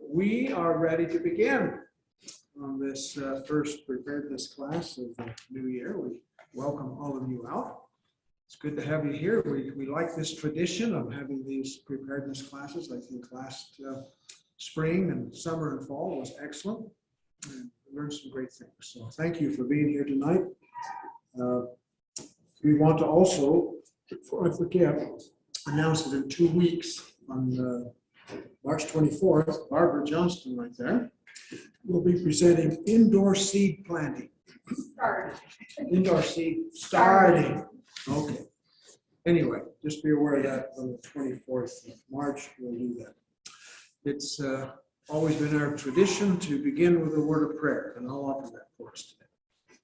We are ready to begin on this first preparedness class of the new year. We welcome all of you out. It's good to have you here. We like this tradition of having these preparedness classes. I think last spring and summer and fall was excellent. And we learned some great things. So thank you for being here tonight. We want to also, before I forget, announce that in 2 weeks on March 24th, Barbara Johnston right there will be presenting indoor seed planting. Indoor seed starting. Okay. Anyway, just be aware of that on the 24th of March, we'll do that. It's always been our tradition to begin with a word of prayer, and I'll offer that for us today.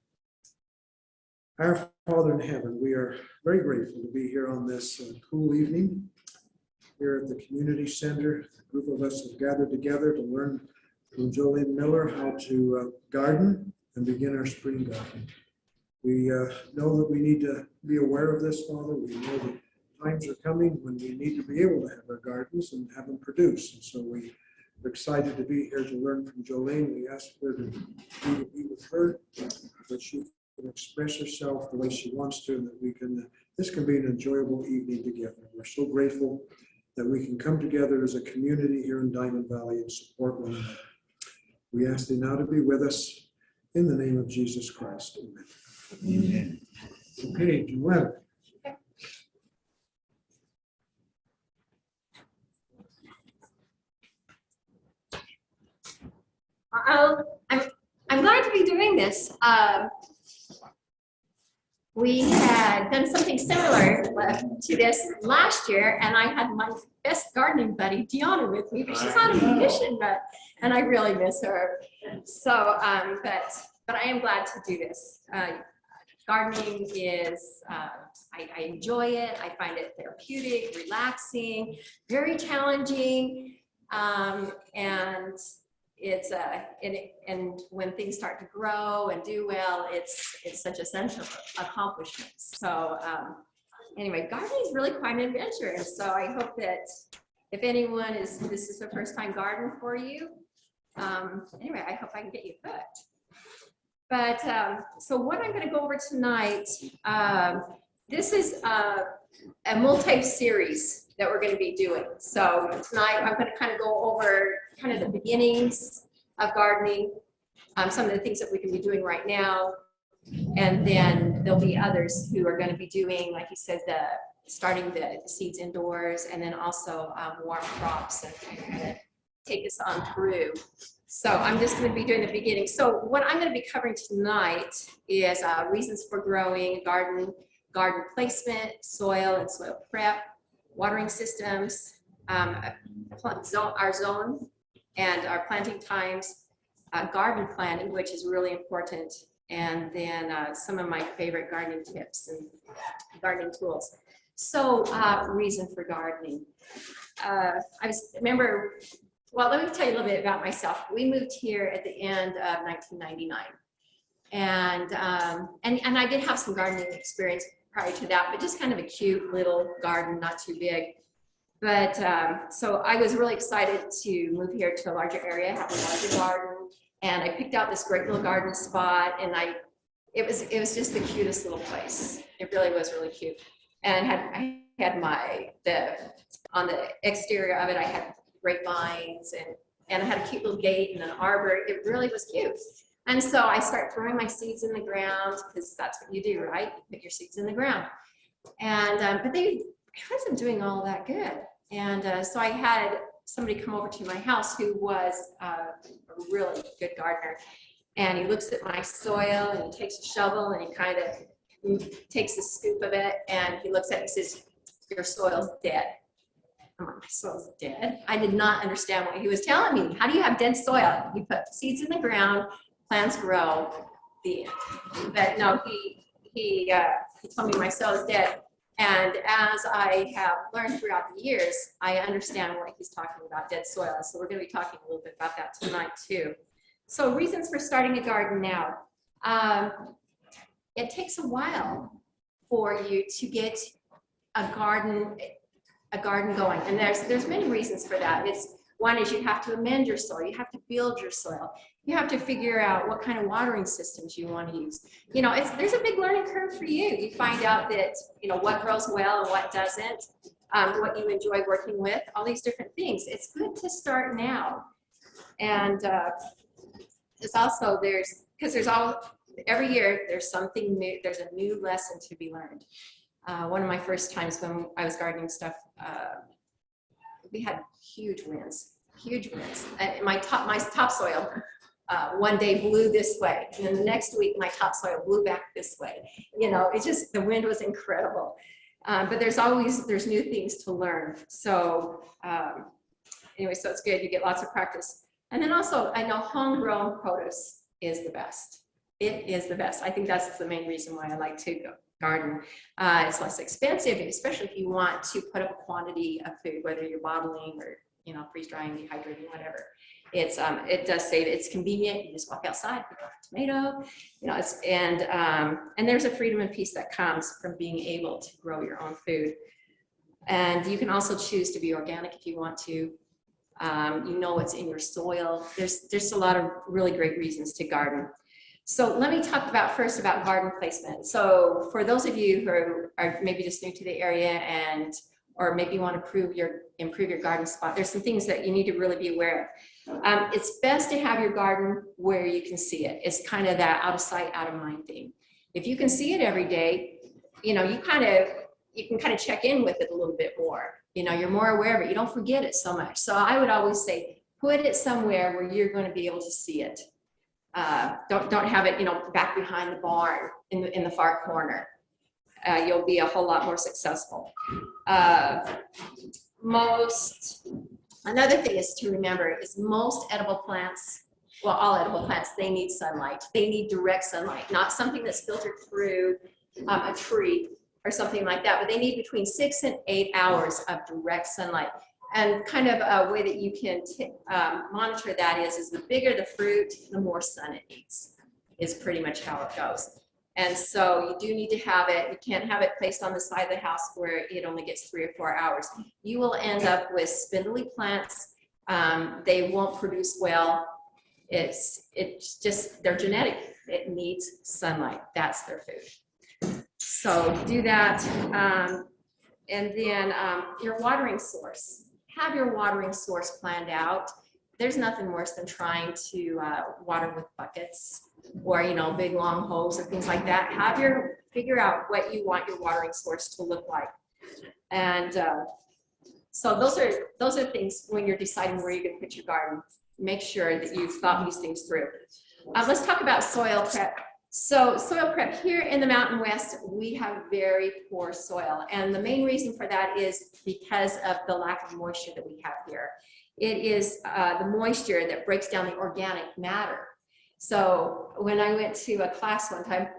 Our Father in heaven, we are very grateful to be here on this cool evening here at the community center. A group of us have gathered together to learn from Jolynne Miller how to garden and begin our spring garden. We know that we need to be aware of this, Father. We know that times are coming when we need to be able to have our gardens and have them produce. And so we are excited to be here to learn from Jolynne. We ask her to be with her, that she can express herself the way she wants to, and that we can, this can be an enjoyable evening together. We're so grateful that we can come together as a community here in Diamond Valley and support one another. We ask thee now to be with us in the name of Jesus Christ. Amen. Amen. Okay, Jolynne. I'm glad to be doing this. We had done something similar to this last year, and I had my best gardening buddy, Deanna, with me, but she's not a musician, and I really miss her. So, but I am glad to do this. Gardening is, I enjoy it. I find it therapeutic, relaxing, very challenging, and it's and when things start to grow and do well, it's such a sense of accomplishment. So anyway, gardening is really quite an adventure, and so I hope that if anyone this is the first time garden for you, anyway, I hope I can get you hooked. But so what I'm going to go over tonight, this is a multi-series that we're going to be doing. So tonight I'm going to kind of go over kind of the beginnings of gardening, some of the things that we can be doing right now, and then there'll be others who are going to be doing, like you said, starting the seeds indoors, and then also warm crops, and kind of take us on through. So I'm just going to be doing the beginning. So what I'm going to be covering tonight is reasons for growing, garden placement, soil and soil prep, watering systems, our zone and our planting times, garden planning, which is really important, and then some of my favorite gardening tips and gardening tools. So reason for gardening. Well, let me tell you a little bit about myself. We moved here at the end of 1999. And I did have some gardening experience prior to that, but just kind of a cute little garden, not too big. But so I was really excited to move here to a larger area, have a larger garden, and I picked out this great little garden spot, and it was just the cutest little place. It really was really cute. And I had on the exterior of it, I had grapevines, and I had a cute little gate and an arbor. It really was cute. And so I started throwing my seeds in the ground, because that's what you do, right? You put your seeds in the ground. And but I wasn't doing all that good. And so I had somebody come over to my house who was a really good gardener. And he looks at my soil, and he takes a shovel, and he kind of takes a scoop of it, and he looks at it and says, "Your soil's dead." I'm like, "My soil's dead?" I did not understand what he was telling me. How do you have dead soil? You put seeds in the ground, plants grow. The end. But no, he told me my soil is dead. And as I have learned throughout the years, I understand what he's talking about, dead soil. So we're going to be talking a little bit about that tonight too. So reasons for starting a garden now. It takes a while for you to get a garden going, and there's many reasons for that. It's One is you have to amend your soil. You have to build your soil. You have to figure out what kind of watering systems you want to use. You know, there's a big learning curve for you. You find out that, you know, what grows well and what doesn't, what you enjoy working with, all these different things. It's good to start now. And it's also, every year there's something new, there's a new lesson to be learned. One of my first times when I was gardening stuff, we had huge winds. My topsoil one day blew this way, and then the next week my topsoil blew back this way. You know, it's just, the wind was incredible. But there's new things to learn. So anyway, so it's good. You get lots of practice. And then also, I know homegrown produce is the best. It is the best. I think that's the main reason why I like to garden. It's less expensive, especially if you want to put up a quantity of food, whether you're bottling or, you know, freeze drying, dehydrating, whatever. It does save. It's convenient. You just walk outside, pick up a tomato, you know. And there's a freedom and peace that comes from being able to grow your own food. And you can also choose to be organic if you want to. You know what's in your soil. There's a lot of really great reasons to garden. So let me talk first about garden placement. So for those of you who are maybe just new to the area or maybe you want to improve your garden spot, there's some things that you need to really be aware of. It's best to have your garden where you can see it. It's kind of that out of sight, out of mind thing. If you can see it every day, you know, you can kind of check in with it a little bit more. You know, you're more aware of it. You don't forget it so much. So I would always say, put it somewhere where you're going to be able to see it. Don't have it, you know, back behind the barn in the far corner. You'll be a whole lot more successful. Another thing is to remember is most edible plants, well, all edible plants, they need sunlight. They need direct sunlight, not something that's filtered through a tree or something like that, but they need between 6 and 8 hours of direct sunlight. And kind of a way that you can monitor that is the bigger the fruit, the more sun it needs, is pretty much how it goes. And so you do need to have it. You can't have it placed on the side of the house where it only gets 3 or 4 hours. You will end up with spindly plants. They won't produce well. It's just, they're genetic. It needs sunlight. That's their food. So do that. And then your watering source. Have your watering source planned out. There's nothing worse than trying to water with buckets or, you know, big long hose or things like that. Figure out what you want your watering source to look like. And so those are things when you're deciding where you're going to put your garden. Make sure that you've thought these things through. Let's talk about soil prep. So soil prep here in the Mountain West, we have very poor soil. And the main reason for that is because of the lack of moisture that we have here. It is the moisture that breaks down the organic matter. So when I went to a class one time,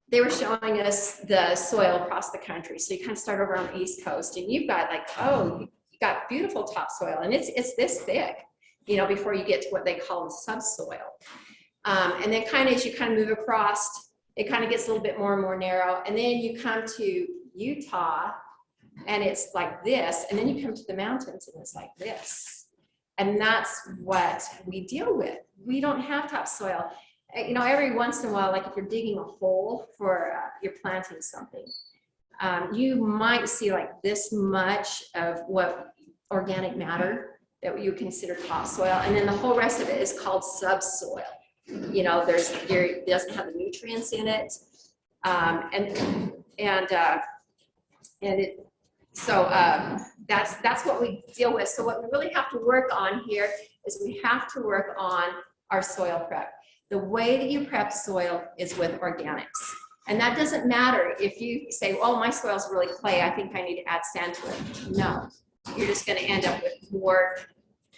they were showing us the soil across the country. So you kind of start over on the East Coast and you've got like, oh, you got beautiful topsoil and it's this thick, you know, before you get to what they call the subsoil. And then kind of as you kind of move across, it kind of gets a little bit more and more narrow. And then you come to Utah and it's like this. And then you come to the mountains and it's like this. And that's what we deal with. We don't have topsoil. You know, every once in a while, like if you're digging a hole for, you're planting something, you might see like this much of what organic matter that you consider topsoil. And then the whole rest of it is called subsoil. You know, it doesn't have the nutrients in it, that's what we deal with. So what we really have to work on here is we have to work on our soil prep. The way that you prep soil is with organics, and that doesn't matter if you say, "Oh, my soil is really clay. I think I need to add sand to it." No, you're just going to end up with more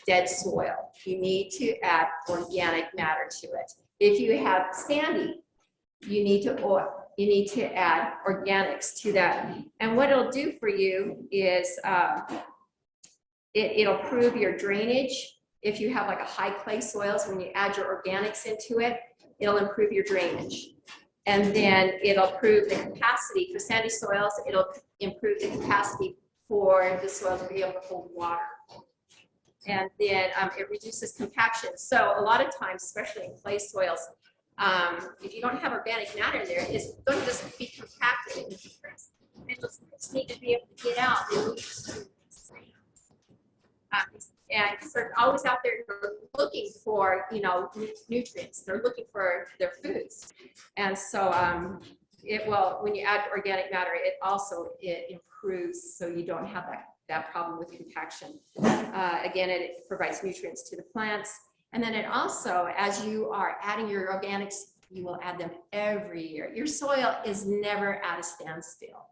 dead soil. You need to add organic matter to it. If you have sandy, you need to add organics to that. And what it'll do for you is it'll improve your drainage. If you have like a high clay soils, when you add your organics into it, it'll improve your drainage. And then it'll improve the capacity for sandy soils. It'll improve the capacity for the soil to be able to hold water. And then it reduces compaction. So a lot of times, especially in clay soils, if you don't have organic matter in there, it's going to just be compacted. And those roots need to be able to get out. And because they're always out there looking for, you know, nutrients. They're looking for their foods. And so it will, when you add organic matter, it improves so you don't have that problem with compaction. Again, it provides nutrients to the plants. And then it also, as you are adding your organics, you will add them every year. Your soil is never at a standstill.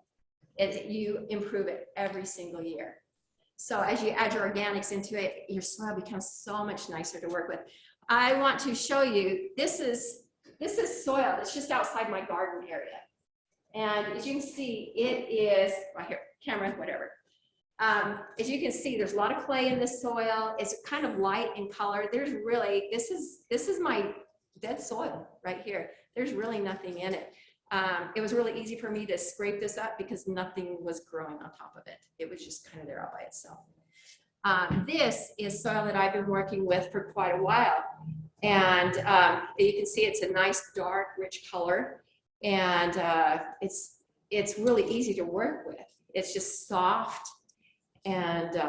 You improve it every single year. So as you add your organics into it, your soil becomes so much nicer to work with. I want to show you, this is soil. It's just outside my garden area. And as you can see, it is, right here, camera, whatever. As you can see, there's a lot of clay in the soil. It's kind of light in color. There's really, this is my dead soil right here. There's really nothing in it. It was really easy for me to scrape this up because nothing was growing on top of it. It was just kind of there all by itself. This is soil that I've been working with for quite a while. And you can see it's a nice, dark, rich color. And it's really easy to work with. It's just soft. And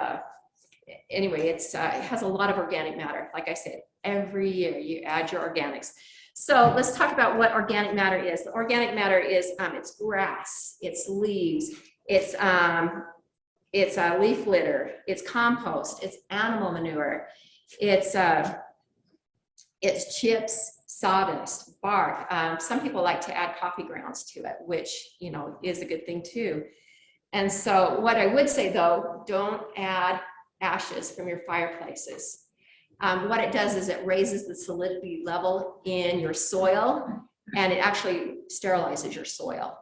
anyway, it has a lot of organic matter. Like I said, every year you add your organics. So let's talk about what organic matter is. The organic matter is it's grass, it's leaves, it's leaf litter, it's compost, it's animal manure, it's chips, sawdust, bark. Some people like to add coffee grounds to it, which, you know, is a good thing too. And so what I would say though, don't add ashes from your fireplaces. What it does is it raises the salinity level in your soil and it actually sterilizes your soil.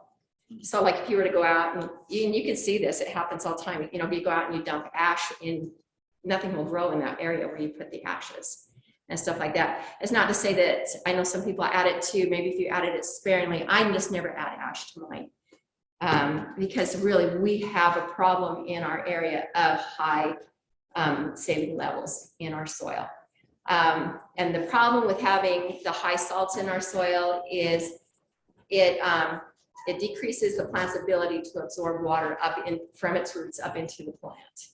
So like if you were to go out and you can see this, it happens all the time. You know, if you go out and you dump ash in, nothing will grow in that area where you put the ashes and stuff like that. It's not to say that, I know some people add it to, maybe if you added it sparingly, I just never add ash to mine. Because really we have a problem in our area of high saline levels in our soil. And the problem with having the high salts in our soil is it decreases the plant's ability to absorb water from its roots up into the plant.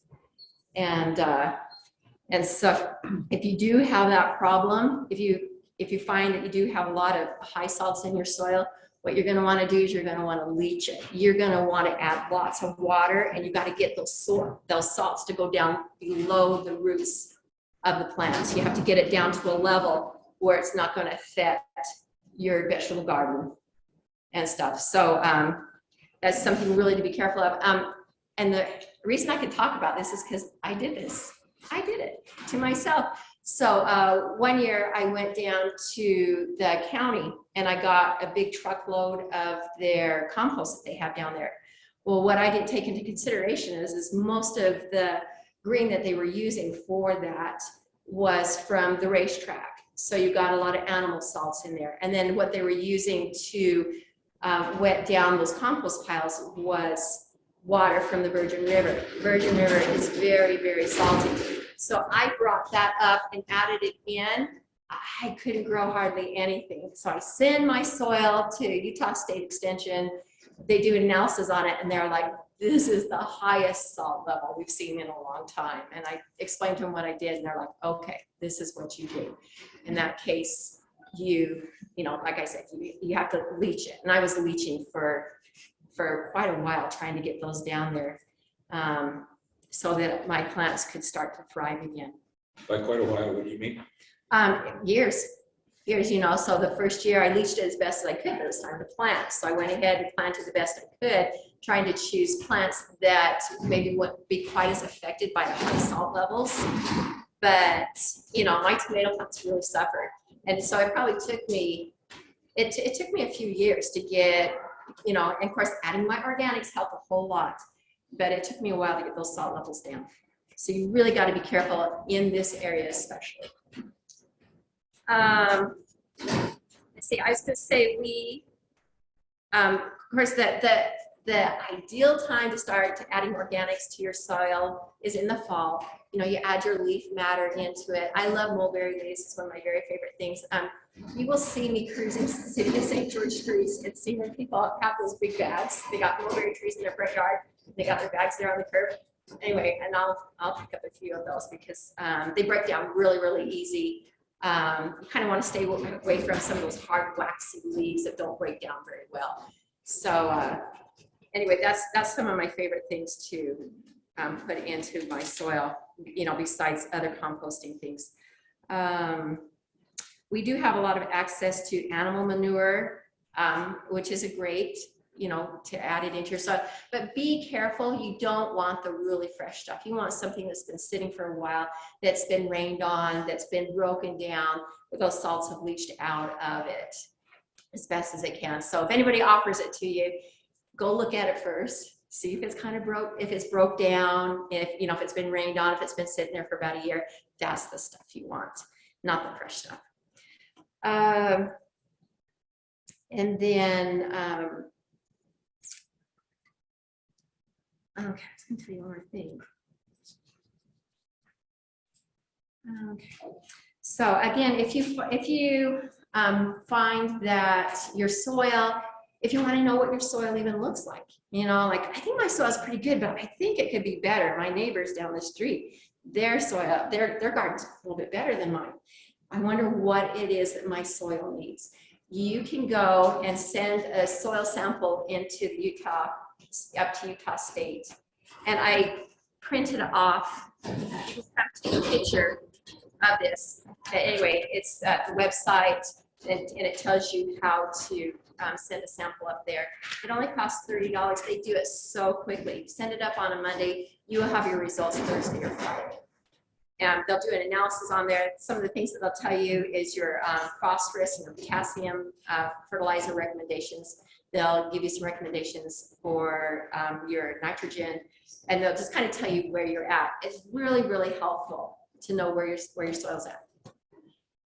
And so if you do have that problem, if you find that you do have a lot of high salts in your soil, what you're going to want to do is you're going to want to leach it. You're going to want to add lots of water, and you got to get those salts to go down below the roots of the plants. You have to get it down to a level where it's not going to affect your vegetable garden and stuff. So that's something really to be careful of. And the reason I can talk about this is because I did this. I did it to myself. So one year I went down to the county and I got a big truckload of their compost that they have down there. Well, what I didn't take into consideration is most of the green that they were using for that was from the racetrack. So you got a lot of animal salts in there. And then what they were using to wet down those compost piles was water from the Virgin River. Virgin River is very, very salty. So I brought that up and added it in. I couldn't grow hardly anything. So I send my soil to Utah State Extension. They do an analysis on it and they're like, this is the highest salt level we've seen in a long time. And I explained to them what I did and they're like, okay, this is what you do. In that case, you know, like I said, you have to leach it. And I was leaching for quite a while trying to get those down there. So that my plants could start to thrive again. By quite a while, what do you mean? Years, you know. So the first year I leached it as best as I could, but it was time to plant. So I went ahead and planted the best I could, trying to choose plants that maybe wouldn't be quite as affected by the high salt levels. But, you know, my tomato plants really suffered. And so it probably took me, it took me a few years to get, you know, and of course adding my organics helped a whole lot. But it took me a while to get those salt levels down. So you really got to be careful in this area especially. Let's see, I was going to say of course, the ideal time to start adding organics to your soil is in the fall. you know, you add your leaf matter into it. I love mulberry leaves. It's one of my very favorite things. You will see me cruising City of St. George streets and see when people have those big bags. They got mulberry trees in their front yard. They got their bags there on the curb. Anyway, and I'll pick up a few of those because they break down really, really easy. You kind of want to stay away from some of those hard, waxy leaves that don't break down very well. So anyway, that's some of my favorite things to put into my soil, you know, besides other composting things. We do have a lot of access to animal manure, which is a great, you know, to add it into your soil. But be careful, you don't want the really fresh stuff. You want something that's been sitting for a while, that's been rained on, that's been broken down, where those salts have leached out of it as best as it can. So if anybody offers it to you, go look at it first. See if it's kind of if it's broke down, if, you know, if it's been rained on, if it's been sitting there for about a year, that's the stuff you want, not the fresh stuff. And then, okay, I was gonna tell you one more thing. Okay, so again, if you find that your soil, if you want to know what your soil even looks like, you know, like I think my soil is pretty good, but I think it could be better. My neighbors down the street, their soil, their garden's a little bit better than mine. I wonder what it is that my soil needs. You can go and send a soil sample into Utah, up to Utah State, and I printed off a picture of this. But anyway, it's the website, and it tells you how to send a sample up there. It only costs $30. They do it so quickly. Send it up on a Monday. You will have your results Thursday or Friday. And they'll do an analysis on there. Some of the things that they'll tell you is your phosphorus and your potassium fertilizer recommendations. They'll give you some recommendations for your nitrogen, and they'll just kind of tell you where you're at. It's really, really helpful to know where your soil's at.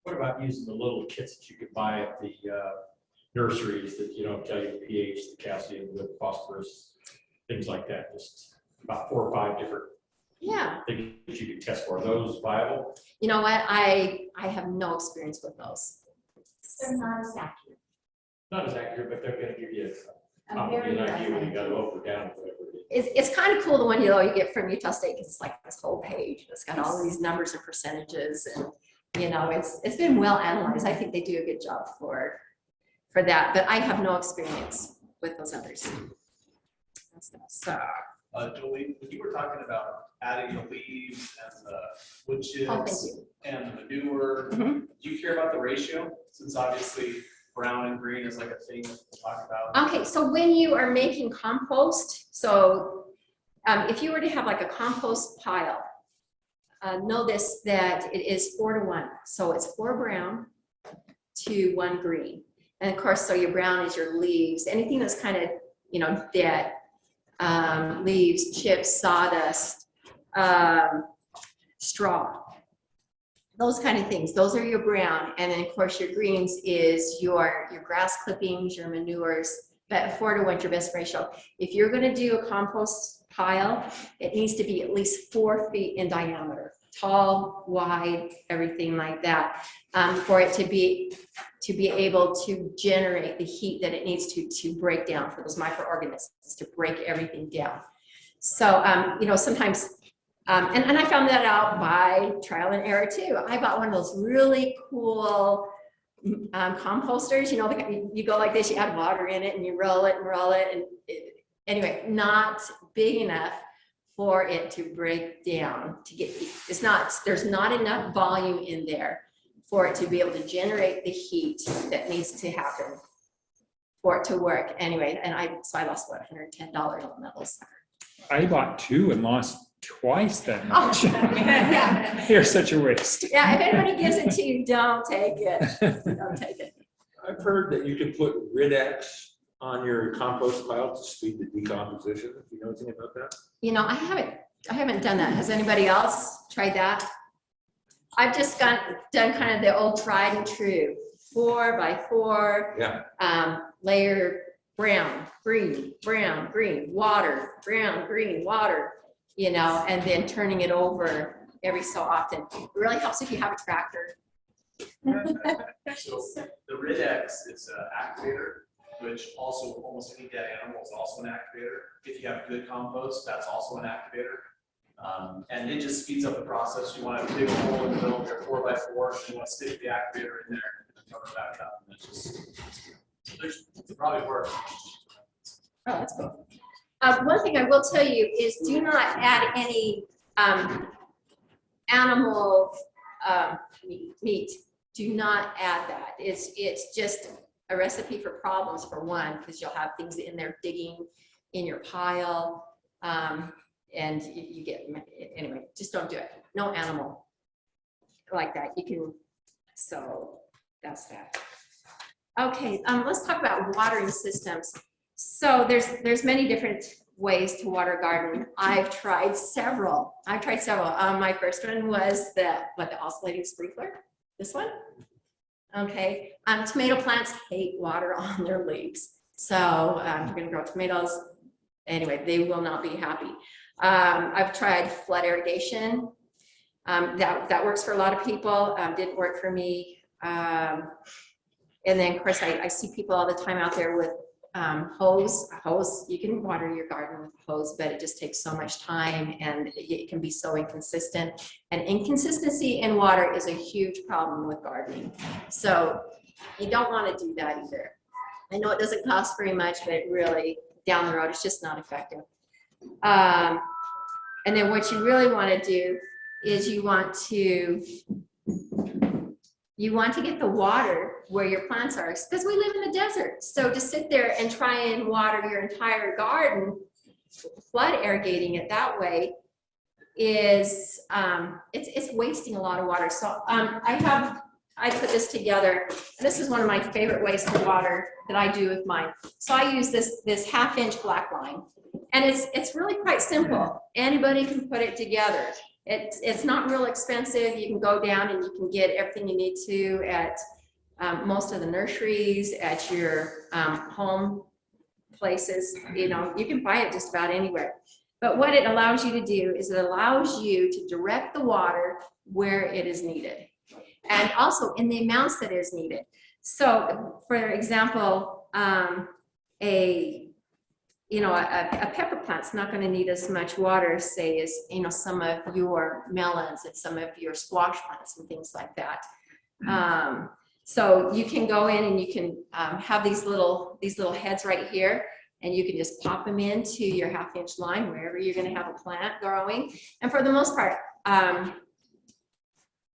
What about using the little kits that you could buy at the nurseries that, you know, tell you the pH, the calcium, the phosphorus, things like that? Just about 4 or 5 different things you can test for. Are those viable? You know what? I have no experience with those. They're not as accurate. Not as accurate, but they're going to give you probably an idea when you got to up or down. It's kind of cool, the one you get from Utah State, because it's like this whole page. It's got all these numbers and percentages, and you know, it's been well analyzed. I think they do a good job for that, but I have no experience with those others. So, Jolynne, when you were talking about adding the leaves and the wood chips and the manure, do you care about the ratio? Since obviously brown and green is like a thing that we'll talk about. Okay, so when you are making compost, so if you were to have like a compost pile, know this, that it is 4 to 1. So it's 4 brown to 1 green. And of course, so your brown is your leaves, anything that's kind of, you know, dead, leaves, chips, sawdust, straw, those kind of things. Those are your brown. And then of course your greens is your grass clippings, your manures, but 4 to 1 is your best ratio. If you're going to do a compost pile, it needs to be at least 4 feet in diameter, tall, wide, everything like that, for it to be able to generate the heat that it needs to break down, for those microorganisms to break everything down. So, you know, sometimes, and I found that out by trial and error too. I bought one of those really cool composters, you know, you go like this, you add water in it and you roll it, and anyway, not big enough for it to break down, to get heat. There's not enough volume in there for it to be able to generate the heat that needs to happen for it to work. Anyway, and so I lost what, $110 on that little sucker. I bought 2 and lost twice that much. Oh, yeah. You're such a waste. Yeah, if anybody gives it to you, don't take it. Don't take it. I've heard that you can put Ridex on your compost pile to speed the decomposition. Do you know anything about that? You know, I haven't done that. Has anybody else tried that? I've just done kind of the old tried and true 4 by 4 layer, brown, green, water, brown, green, water, you know, and then turning it over every so often. It really helps if you have a tractor. So the Rid-X is an activator, which also almost any dead animal is also an activator. If you have good compost, that's also an activator. And it just speeds up the process. You want to dig a hole in the middle of your 4x4, and you want to stick the activator in there and cover it back up. And it's just, it probably works. Oh, that's cool. One thing I will tell you is do not add any animal meat. Do not add that. It's just a recipe for problems for one, because you'll have things in there digging in your pile. And you get, anyway, just don't do it. No animal like that. You can, so that's that. Okay, let's talk about watering systems. So there's many different ways to water a garden. I've tried several. My first one was the oscillating sprinkler. This one. Okay. Tomato plants hate water on their leaves. So if you're going to grow tomatoes, anyway, they will not be happy. I've tried flood irrigation. That works for a lot of people. Didn't work for me. And then, of course, I see people all the time out there with hose. You can water your garden with a hose, but it just takes so much time and it can be so inconsistent. And inconsistency in water is a huge problem with gardening. So you don't want to do that either. I know it doesn't cost very much, but it really, down the road, it's just not effective. And then what you really want to do is you want to get the water where your plants are, because we live in the desert. So to sit there and try and water your entire garden, flood irrigating it that way is it's wasting a lot of water. So I put this together. This is one of my favorite ways to water that I do with mine. So I use this 1/2-inch black line, and it's really quite simple. Anybody can put it together. It's not real expensive. You can go down and you can get everything you need to at most of the nurseries, at your home places. You know, you can buy it just about anywhere. But what it allows you to do is it allows you to direct the water where it is needed, and also in the amounts that is needed. So, for example, a pepper plant's not going to need as much water, say, as some of your melons and some of your squash plants and things like that. So you can go in and you can have these little heads right here, and you can just pop them into your 1/2-inch line wherever you're going to have a plant growing. And for the most part,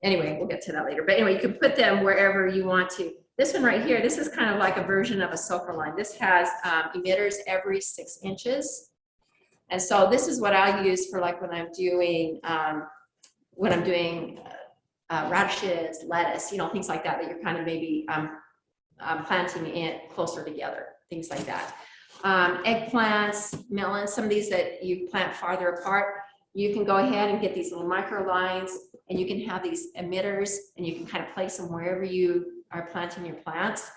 anyway, we'll get to that later. But anyway, you can put them wherever you want to. This one right here, this is kind of like a version of a soaker line. This has emitters every 6 inches. And so this is what I use for like when I'm doing radishes, lettuce, things like that you're kind of maybe planting it closer together, things like that. Eggplants, melons, some of these that you plant farther apart, you can go ahead and get these little micro lines, and you can have these emitters, and you can kind of place them wherever you are planting your plants,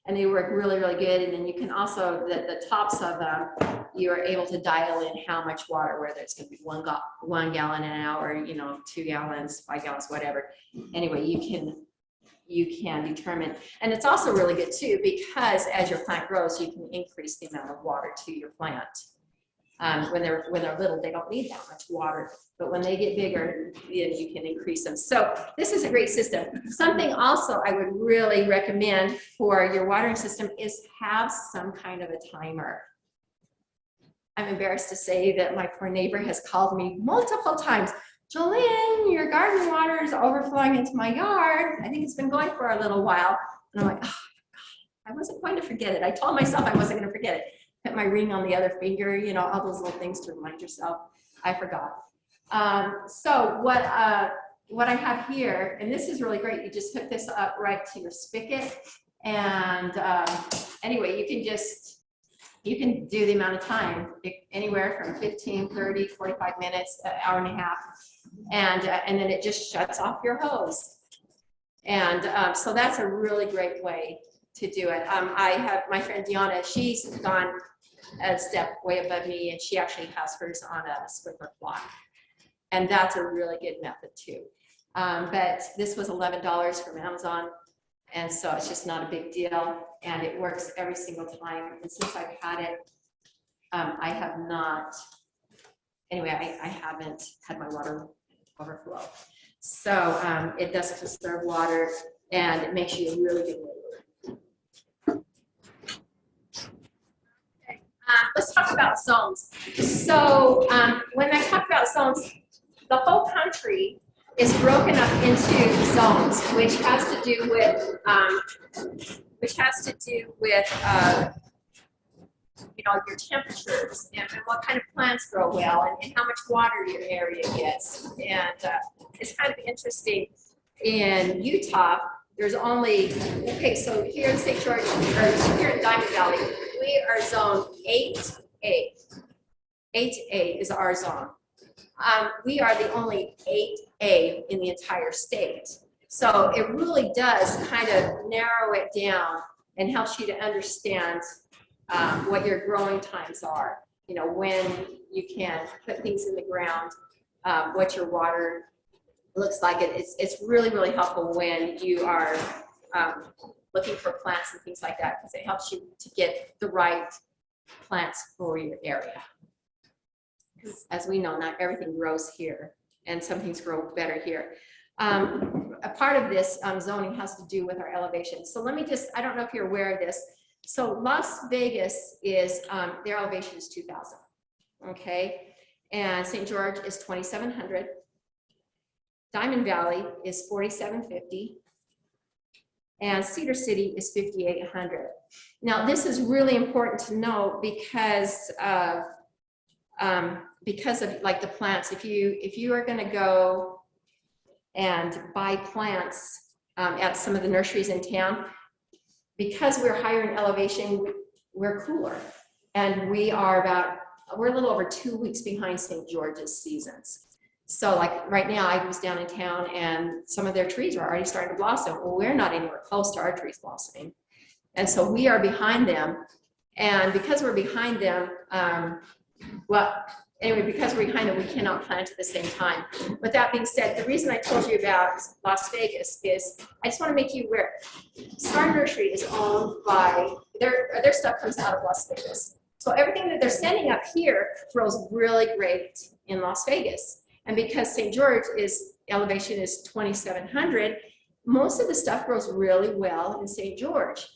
and they work really, really good. And then you can also, the tops of them, you are able to dial in how much water, whether it's going to be 1 gallon an hour, 2 gallons, 5 gallons, whatever. Anyway, you can determine. And it's also really good too, because as your plant grows, you can increase the amount of water to your plant. When they're little, they don't need that much water, but when they get bigger, you can increase them. So this is a great system. Something also I would really recommend for your watering system is have some kind of a timer. I'm embarrassed to say that my poor neighbor has called me multiple times. Jolynne, your garden water is overflowing into my yard. I think it's been going for a little while. And I'm like, oh, I wasn't going to forget it. I told myself I wasn't going to forget it. Put my ring on the other finger, all those little things to remind yourself. I forgot. So what I have here, and this is really great, you just hook this up right to your spigot, and anyway, you can do the amount of time, anywhere from 15, 30, 45 minutes, an hour and a half, and then it just shuts off your hose. And so that's a really great way to do it. I have my friend Deanna, she's gone a step way above me, and she actually has hers on a sprinkler clock. And that's a really good method too. But this was $11 from Amazon. And so it's just not a big deal. And it works every single time. And since I've had it, I have not, anyway, I haven't had my water overflow. So it does conserve water and it makes you a really good neighbor. Okay. Let's talk about zones. So when I talk about zones, the whole country is broken up into zones, which has to do with you know, your temperatures and what kind of plants grow well and how much water your area gets. And it's kind of interesting. In Utah, there's only, okay, so here in St. George, or here in Diamond Valley, we are zone 8A. 8A is our zone. We are the only 8A in the entire state. So it really does kind of narrow it down and helps you to understand what your growing times are, you know, when you can put things in the ground, what your water looks like. It's really, really helpful when you are looking for plants and things like that, because it helps you to get the right plants for your area. Because as we know, not everything grows here, and some things grow better here. A part of this zoning has to do with our elevation. So let me just, I don't know if you're aware of this. So Las Vegas is, their elevation is 2,000, okay? And St. George is 2,700. Diamond Valley is 4,750. And Cedar City is 5,800. Now, this is really important to know because of like the plants. If you are gonna go and buy plants at some of the nurseries in town, because we're higher in elevation, we're cooler. And we're a little over 2 weeks behind St. George's seasons. So like right now, I was down in town and some of their trees are already starting to blossom. Well, we're not anywhere close to our trees blossoming. And so we are behind them. And because we're behind them, because we're behind them, we cannot plant at the same time. With that being said, the reason I told you about Las Vegas is I just want to make you aware. Star Nursery is owned by, their stuff comes out of Las Vegas. So everything that they're sending up here grows really great in Las Vegas. And because St. George elevation is 2,700, most of the stuff grows really well in St. George.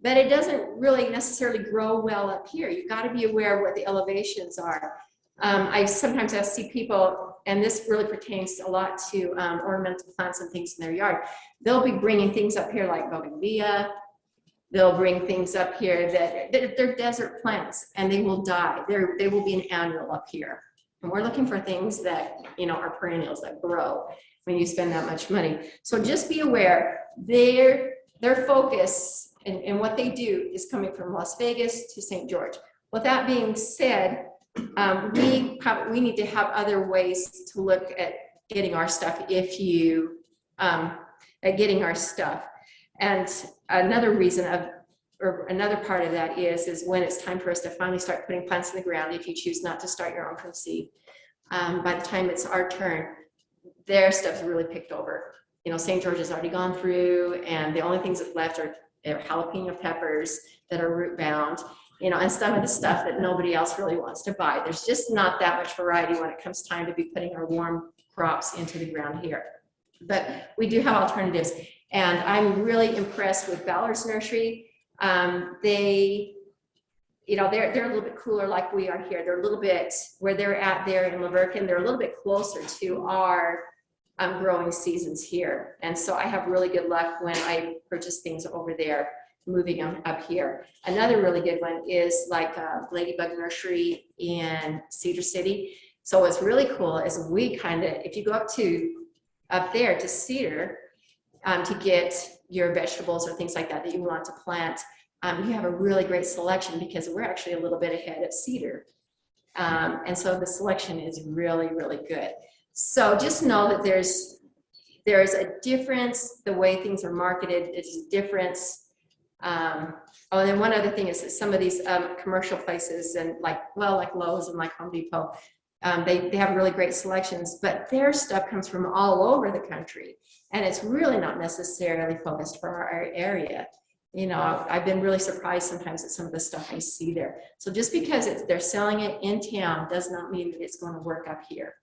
But it doesn't really necessarily grow well up here. You've got to be aware of what the elevations are. I sometimes see people, and this really pertains a lot to ornamental plants and things in their yard. They'll be bringing things up here like bougainvillea. They'll bring things up here that they're desert plants and they will die. They will be an annual up here. And we're looking for things that, you know, are perennials that grow when you spend that much money. So just be aware, their focus and what they do is coming from Las Vegas to St. George. With that being said, we need to have other ways to look at getting our stuff getting our stuff. And another reason or another part of that is when it's time for us to finally start putting plants in the ground, if you choose not to start your own from seed. By the time it's our turn, their stuff's really picked over. You know, St. George has already gone through, and the only things that's left are jalapeno peppers that are root bound, you know, and some of the stuff that nobody else really wants to buy. There's just not that much variety when it comes time to be putting our warm crops into the ground here. But we do have alternatives, and I'm really impressed with Ballard's Nursery. They, you know, they're a little bit cooler like we are here. They're a little bit where they're at there in Laverkin. They're a little bit closer to our growing seasons here. And so I have really good luck when I purchase things over there, moving them up here. Another really good one is like Ladybug Nursery in Cedar City. So what's really cool is we kind of, if you go up there to Cedar to get your vegetables or things like that you want to plant, you have a really great selection because we're actually a little bit ahead of Cedar. And so the selection is really, really good. So just know that there's a difference, the way things are marketed, it's a difference. Oh, and then one other thing is that some of these commercial places and like Lowe's and like Home Depot, They have really great selections, but their stuff comes from all over the country. And it's really not necessarily focused for our area. You know, I've been really surprised sometimes at some of the stuff I see there. So just because they're selling it in town does not mean that it's going to work up here.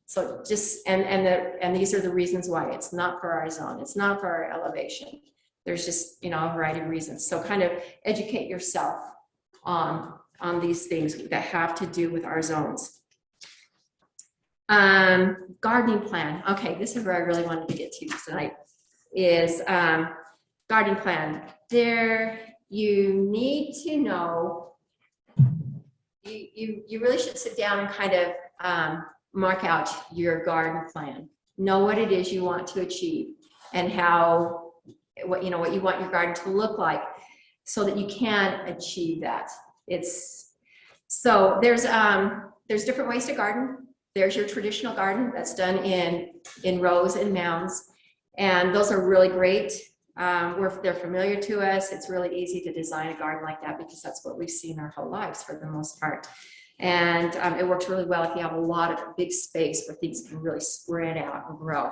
So just, and these are the reasons why. It's not for our zone. It's not for our elevation. There's just, you know, a variety of reasons. So kind of educate yourself on these things that have to do with our zones. Gardening plan. Okay, this is where I really wanted to get to tonight is gardening plan. There, you need to know, you really should sit down and kind of mark out your garden plan. Know what it is you want to achieve and what you want your garden to look like so that you can achieve that. So there's different ways to garden. There's your traditional garden that's done in rows and mounds, and those are really great. They're familiar to us. It's really easy to design a garden like that because that's what we've seen our whole lives for the most part. And it works really well if you have a lot of big space where things can really spread out and grow.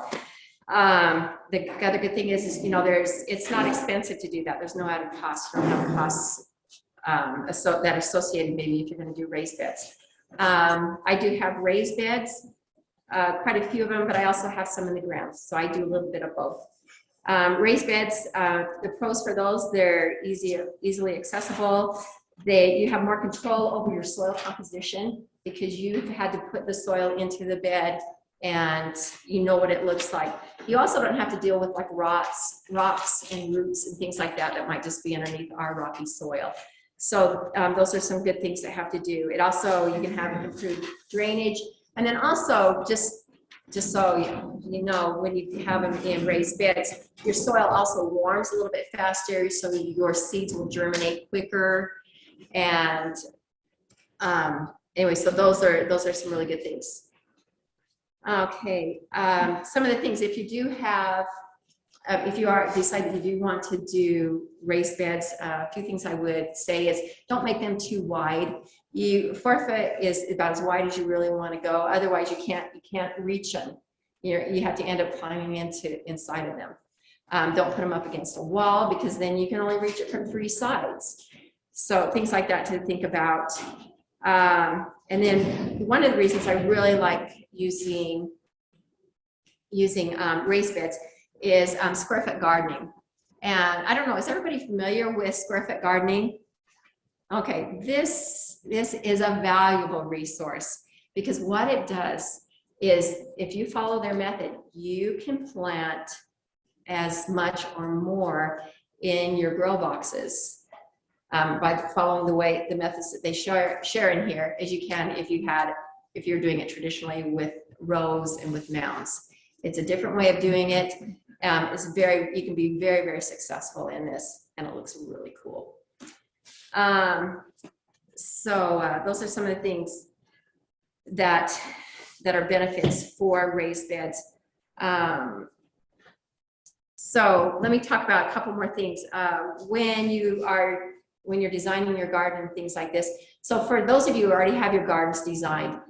The other good thing is you know, it's not expensive to do that. There's no added cost. You don't have costs that associated maybe if you're going to do raised beds. I do have raised beds, quite a few of them, but I also have some in the ground. So I do a little bit of both. Raised beds, the pros for those, they're easily accessible. You have more control over your soil composition because you've had to put the soil into the bed and you know what it looks like. You also don't have to deal with like rocks and roots and things like that might just be underneath our rocky soil. So those are some good things that have to do. It also, you can have improved drainage. And then also just so you know, when you have them in raised beds, your soil also warms a little bit faster, so your seeds will germinate quicker. And anyway, so those are some really good things. Okay, some of the things, if you do have, if you decide that you do want to do raised beds, a few things I would say is don't make them too wide. 4 foot is about as wide as you really want to go. Otherwise, you can't reach them. You have to end up climbing inside of them. Don't put them up against a wall because then you can only reach it from 3 sides. So things like that to think about. And then one of the reasons I really like using raised beds is square foot gardening. And I don't know, is everybody familiar with square foot gardening? Okay, this is a valuable resource because what it does is if you follow their method, you can plant as much or more in your grow boxes by following the methods that they share in here as you can if you're doing it traditionally with rows and with mounds. It's a different way of doing it. You can be very, very successful in this, and it looks really cool. So those are some of the things that are benefits for raised beds. So let me talk about a couple more things. When you're designing your garden and things like this. So for those of you who already have your gardens designed,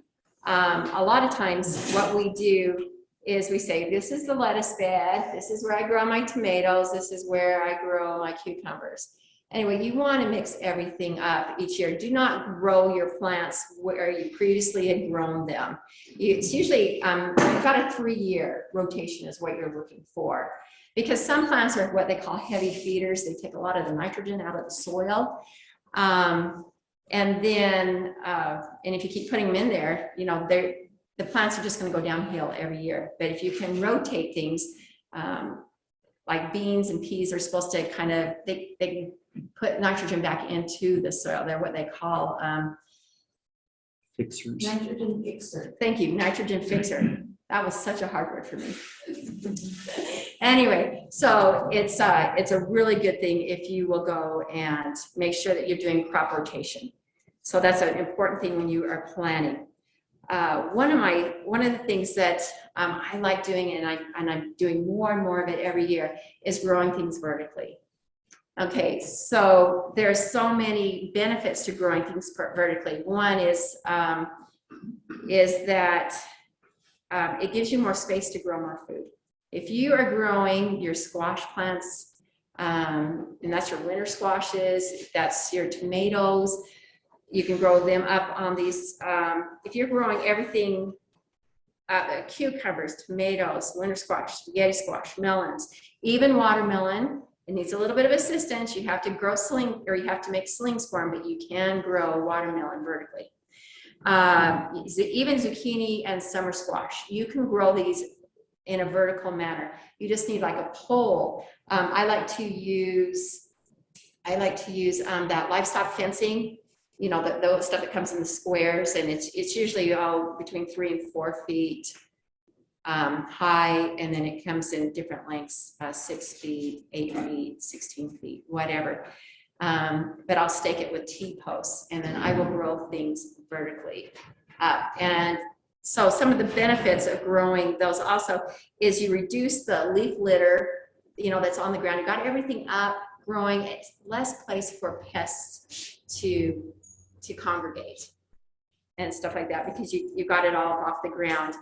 a lot of times what we do is we say, this is the lettuce bed, this is where I grow my tomatoes, this is where I grow my cucumbers. Anyway, you want to mix everything up each year. Do not grow your plants where you previously had grown them. It's usually about a 3-year rotation is what you're looking for. Because some plants are what they call heavy feeders. They take a lot of the nitrogen out of the soil. And then, and if you keep putting them in there, you know, the plants are just going to go downhill every year. But if you can rotate things, like beans and peas are supposed to kind of, they put nitrogen back into the soil. They're what they call Fixers. nitrogen fixer. Thank you, nitrogen fixer. That was such a hard word for me. Anyway, so it's a really good thing if you will go and make sure that you're doing crop rotation. So that's an important thing when you are planning. One of the things that I like doing, and I'm doing more and more of it every year, is growing things vertically. Okay, so there's so many benefits to growing things vertically. One is is that it gives you more space to grow more food. If you are growing your squash plants, and that's your winter squashes, that's your tomatoes, you can grow them up on these. If you're growing everything, cucumbers, tomatoes, winter squash, spaghetti squash, melons, even watermelon, it needs a little bit of assistance. You have to grow you have to make slings for them, but you can grow watermelon vertically. Even zucchini and summer squash, you can grow these in a vertical manner. You just need like a pole. I like to use that livestock fencing, you know, the stuff that comes in the squares, and it's usually between 3 and 4 feet high, and then it comes in different lengths, 6 feet, 8 feet, 16 feet, whatever. But I'll stake it with T-posts, and then I will grow things vertically up. And so some of the benefits of growing those also is you reduce the leaf litter, you know, that's on the ground. You got everything up, growing. It's less place for pests to congregate and stuff like that, because you got it all off the ground.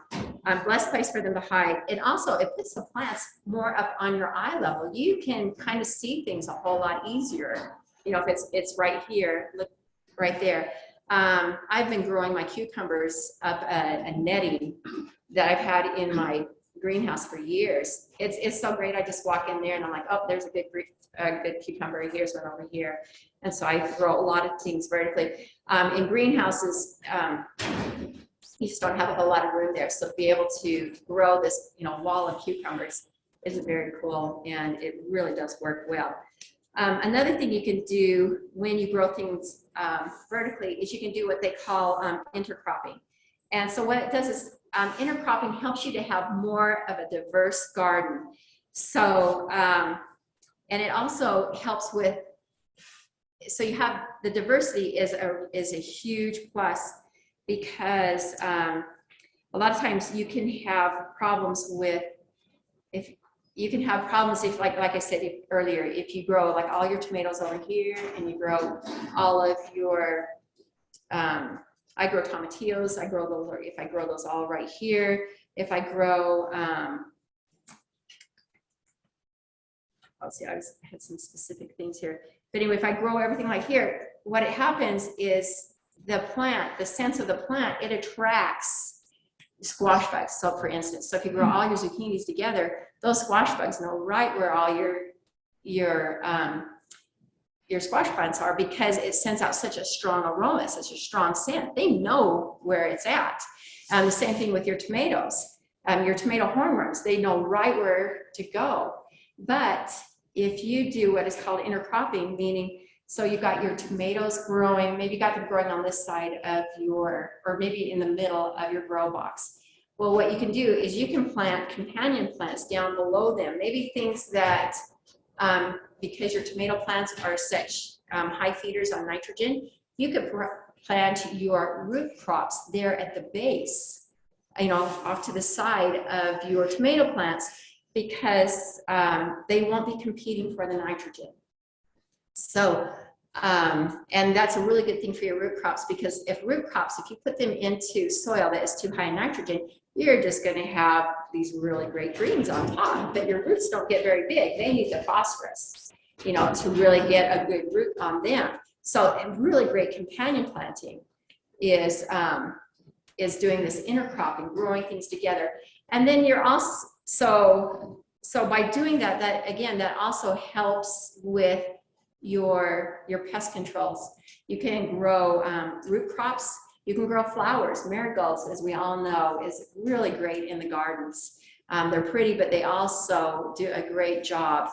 Less place for them to hide. And also it puts the plants more up on your eye level. You can kind of see things a whole lot easier. You know, if it's right here, look right there. I've been growing my cucumbers up a netting that I've had in my greenhouse for years. It's so great. I just walk in there and I'm like, oh, there's a good cucumber. Here's one over here. And so I grow a lot of things vertically. In greenhouses, you just don't have a whole lot of room there. So to be able to grow this, you know, wall of cucumbers is very cool, and it really does work well. Another thing you can do when you grow things vertically is you can do what they call intercropping. And so what it does is intercropping helps you to have more of a diverse garden. So, and it also helps with, so you have the diversity is a huge plus, because a lot of times you can have problems with, if like I said earlier, if you grow like all your tomatoes over here and you grow all of your, I grow tomatillos, I grow those, or if I grow those all right here, if I grow, I'll see, I had some specific things here. But anyway, if I grow everything like here, what it happens is the plant, the sense of the plant, it attracts squash bugs. So for instance, so if you grow all your zucchinis together, those squash bugs know right where all your squash plants are, because it sends out such a strong aroma, such a strong scent. They know where it's at. The same thing with your tomatoes. Your tomato hornworms, they know right where to go. But if you do what is called intercropping, meaning, so you got your tomatoes growing, maybe you got them growing on this side of your, or maybe in the middle of your grow box. Well, what you can do is you can plant companion plants down below them, maybe things that, because your tomato plants are such high feeders on nitrogen, you could plant your root crops there at the base, you know, off to the side of your tomato plants, because they won't be competing for the nitrogen. So, and that's a really good thing for your root crops, because if you put them into soil that is too high in nitrogen, you're just going to have these really great greens on top, but your roots don't get very big. They need the phosphorus, you know, to really get a good root on them. So a really great companion planting is doing this intercropping, growing things together. And then you're also, so by doing that, that also helps with your pest controls. You can grow root crops. You can grow flowers. Marigolds, as we all know, is really great in the gardens. They're pretty, but they also do a great job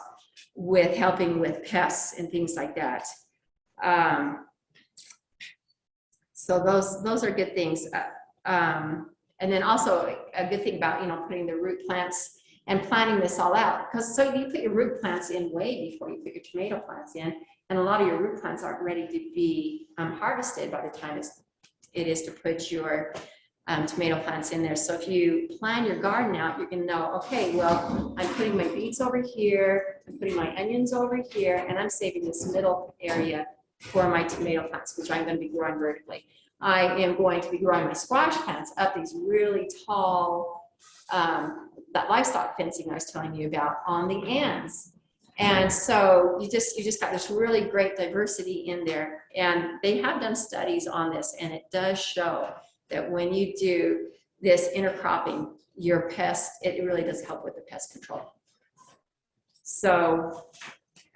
with helping with pests and things like that. So those are good things. And then also a good thing about, you know, putting the root plants and planting this all out, because so you put your root plants in way before you put your tomato plants in, and a lot of your root plants aren't ready to be harvested by the time it is to put your tomato plants in there. So if you plan your garden out, you can know, okay, well, I'm putting my beets over here, I'm putting my onions over here, and I'm saving this middle area for my tomato plants, which I'm going to be growing vertically. I am going to be growing my squash plants up these really tall, that livestock fencing I was telling you about on the ends. And so you just got this really great diversity in there. And they have done studies on this, and it does show that when you do this intercropping, your pest, it really does help with the pest control. So,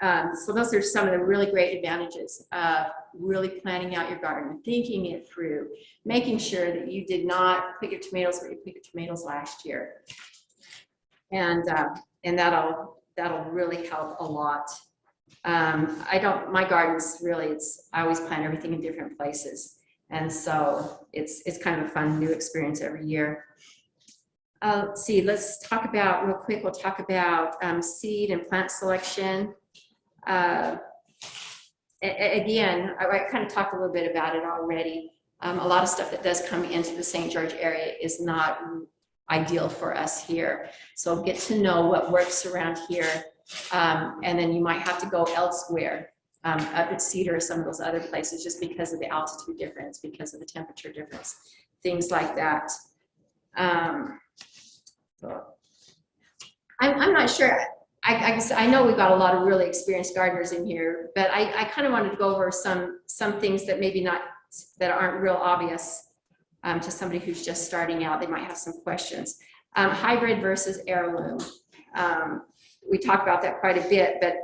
so those are some of the really great advantages of really planning out your garden, thinking it through, making sure that you did not put your tomatoes where you put your tomatoes last year. And that'll really help a lot. My garden's really, I always plant everything in different places. And so it's kind of a fun new experience every year. Let's see, let's talk about real quick. We'll talk about seed and plant selection. Again, I kind of talked a little bit about it already. A lot of stuff that does come into the St. George area is not ideal for us here. So get to know what works around here. And then you might have to go elsewhere, up at Cedar or some of those other places, just because of the altitude difference, because of the temperature difference, things like that. So I'm not sure. I know we've got a lot of really experienced gardeners in here, but I kind of wanted to go over some things that maybe that aren't real obvious to somebody who's just starting out. They might have some questions. Hybrid versus heirloom. We talk about that quite a bit, but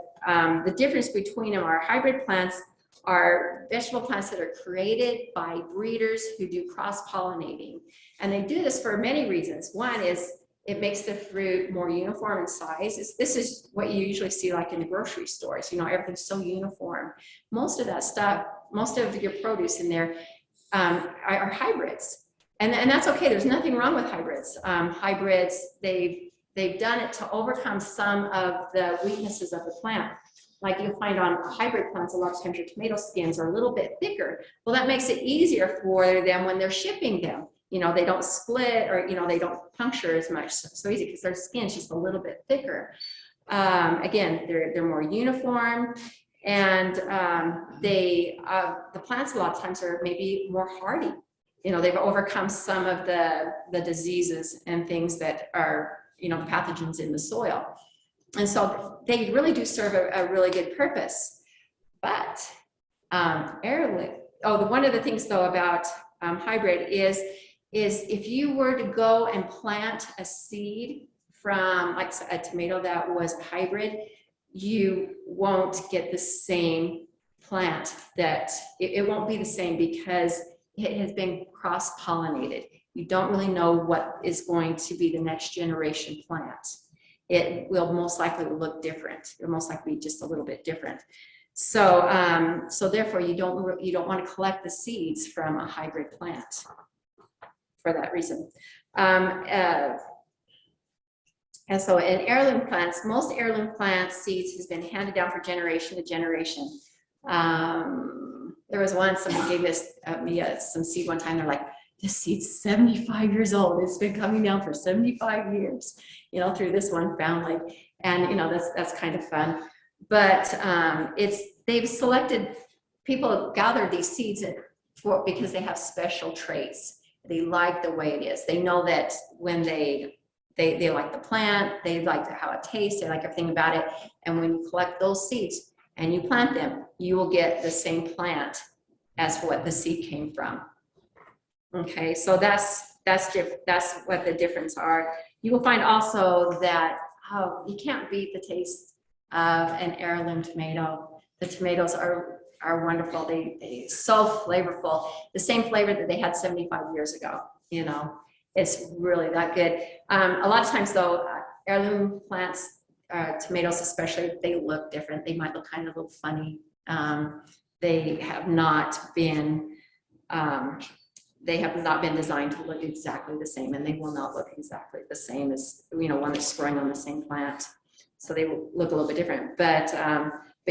the difference between them are hybrid plants are vegetable plants that are created by breeders who do cross-pollinating. And they do this for many reasons. One is it makes the fruit more uniform in size. This is what you usually see like in the grocery stores. You know, everything's so uniform. Most of that stuff, most of your produce in there are hybrids. And that's okay. There's nothing wrong with hybrids. Hybrids, they've done it to overcome some of the weaknesses of the plant. Like you'll find on hybrid plants, a lot of times your tomato skins are a little bit thicker. Well, that makes it easier for them when they're shipping them. You know, they don't split, or, you know, they don't puncture as much so easy because their skin's just a little bit thicker. Again, they're more uniform, and the plants a lot of times are maybe more hardy. You know, they've overcome some of the diseases and things that are, you know, the pathogens in the soil. And so they really do serve a really good purpose. But heirloom, one of the things though about hybrid is if you were to go and plant a seed from like a tomato that was a hybrid, you won't get the same plant. That it won't be the same because it has been cross-pollinated. You don't really know what is going to be the next generation plant. It will most likely look different. It'll most likely be just a little bit different. So, so therefore, you don't want to collect the seeds from a hybrid plant for that reason. And so, in heirloom plants, most heirloom plant seeds has been handed down for generation to generation. There was one, somebody gave me some seed one time. They're like, this seed's 75 years old. It's been coming down for 75 years, you know, through this one family. And, you know, that's kind of fun. But they've selected, people gather these seeds because they have special traits. They like the way it is. They know that when they like the plant, they like how it tastes, they like everything about it. And when you collect those seeds and you plant them, you will get the same plant as what the seed came from. Okay, so that's what the difference are. You will find also that you can't beat the taste of an heirloom tomato. The tomatoes are wonderful. They so flavorful. The same flavor that they had 75 years ago. You know, it's really that good. A lot of times though, heirloom plants, tomatoes especially, they look different. They might look kind of a little funny. They have not been designed to look exactly the same, and they will not look exactly the same as, you know, one that's growing on the same plant. So they will look a little bit different, but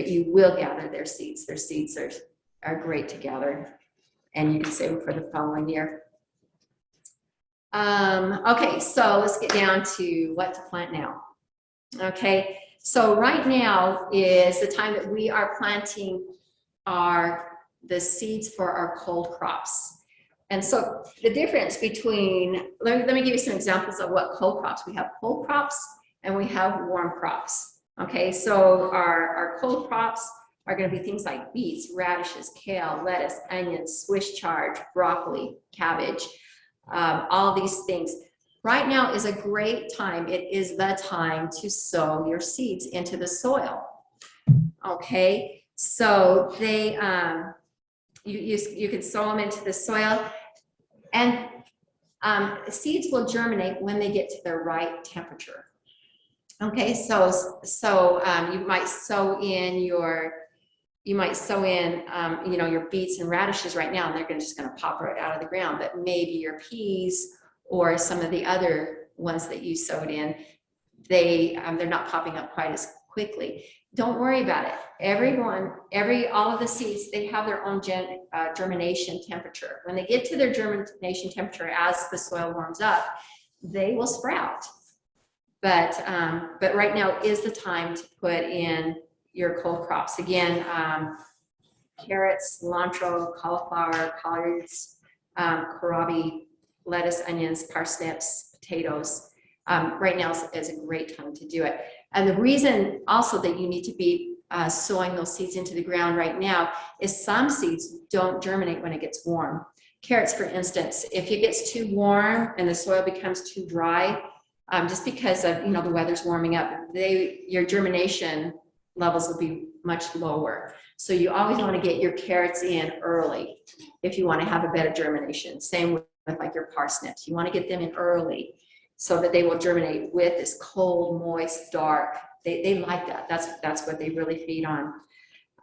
you will gather their seeds. Their seeds are great to gather, and you can save them for the following year. Okay, so let's get down to what to plant now. Okay, so right now is the time that we are planting the seeds for our cold crops. And so the difference between, let me give you some examples of what cold crops. We have cold crops and we have warm crops. Okay, so our cold crops are going to be things like beets, radishes, kale, lettuce, onions, Swiss chard, broccoli, cabbage, all these things. Right now is a great time. It is the time to sow your seeds into the soil. Okay, so they, you can sow them into the soil, and seeds will germinate when they get to the right temperature. Okay, so you might sow in your your beets and radishes right now, and they're just going to pop right out of the ground. But maybe your peas or some of the other ones that you sowed in, they're not popping up quite as quickly. Don't worry about it. All of the seeds, they have their own germination temperature. When they get to their germination temperature, as the soil warms up, they will sprout. But right now is the time to put in your cold crops. Again, carrots, cilantro, cauliflower, collards, kohlrabi, lettuce, onions, parsnips, potatoes. Right now is a great time to do it. And the reason also that you need to be sowing those seeds into the ground right now is some seeds don't germinate when it gets warm. Carrots, for instance, if it gets too warm and the soil becomes too dry, just because of the weather's warming up, your germination levels will be much lower. So you always want to get your carrots in early if you want to have a better germination. Same with like your parsnips. You want to get them in early so that they will germinate with this cold, moist, dark. They like that. That's what they really feed on.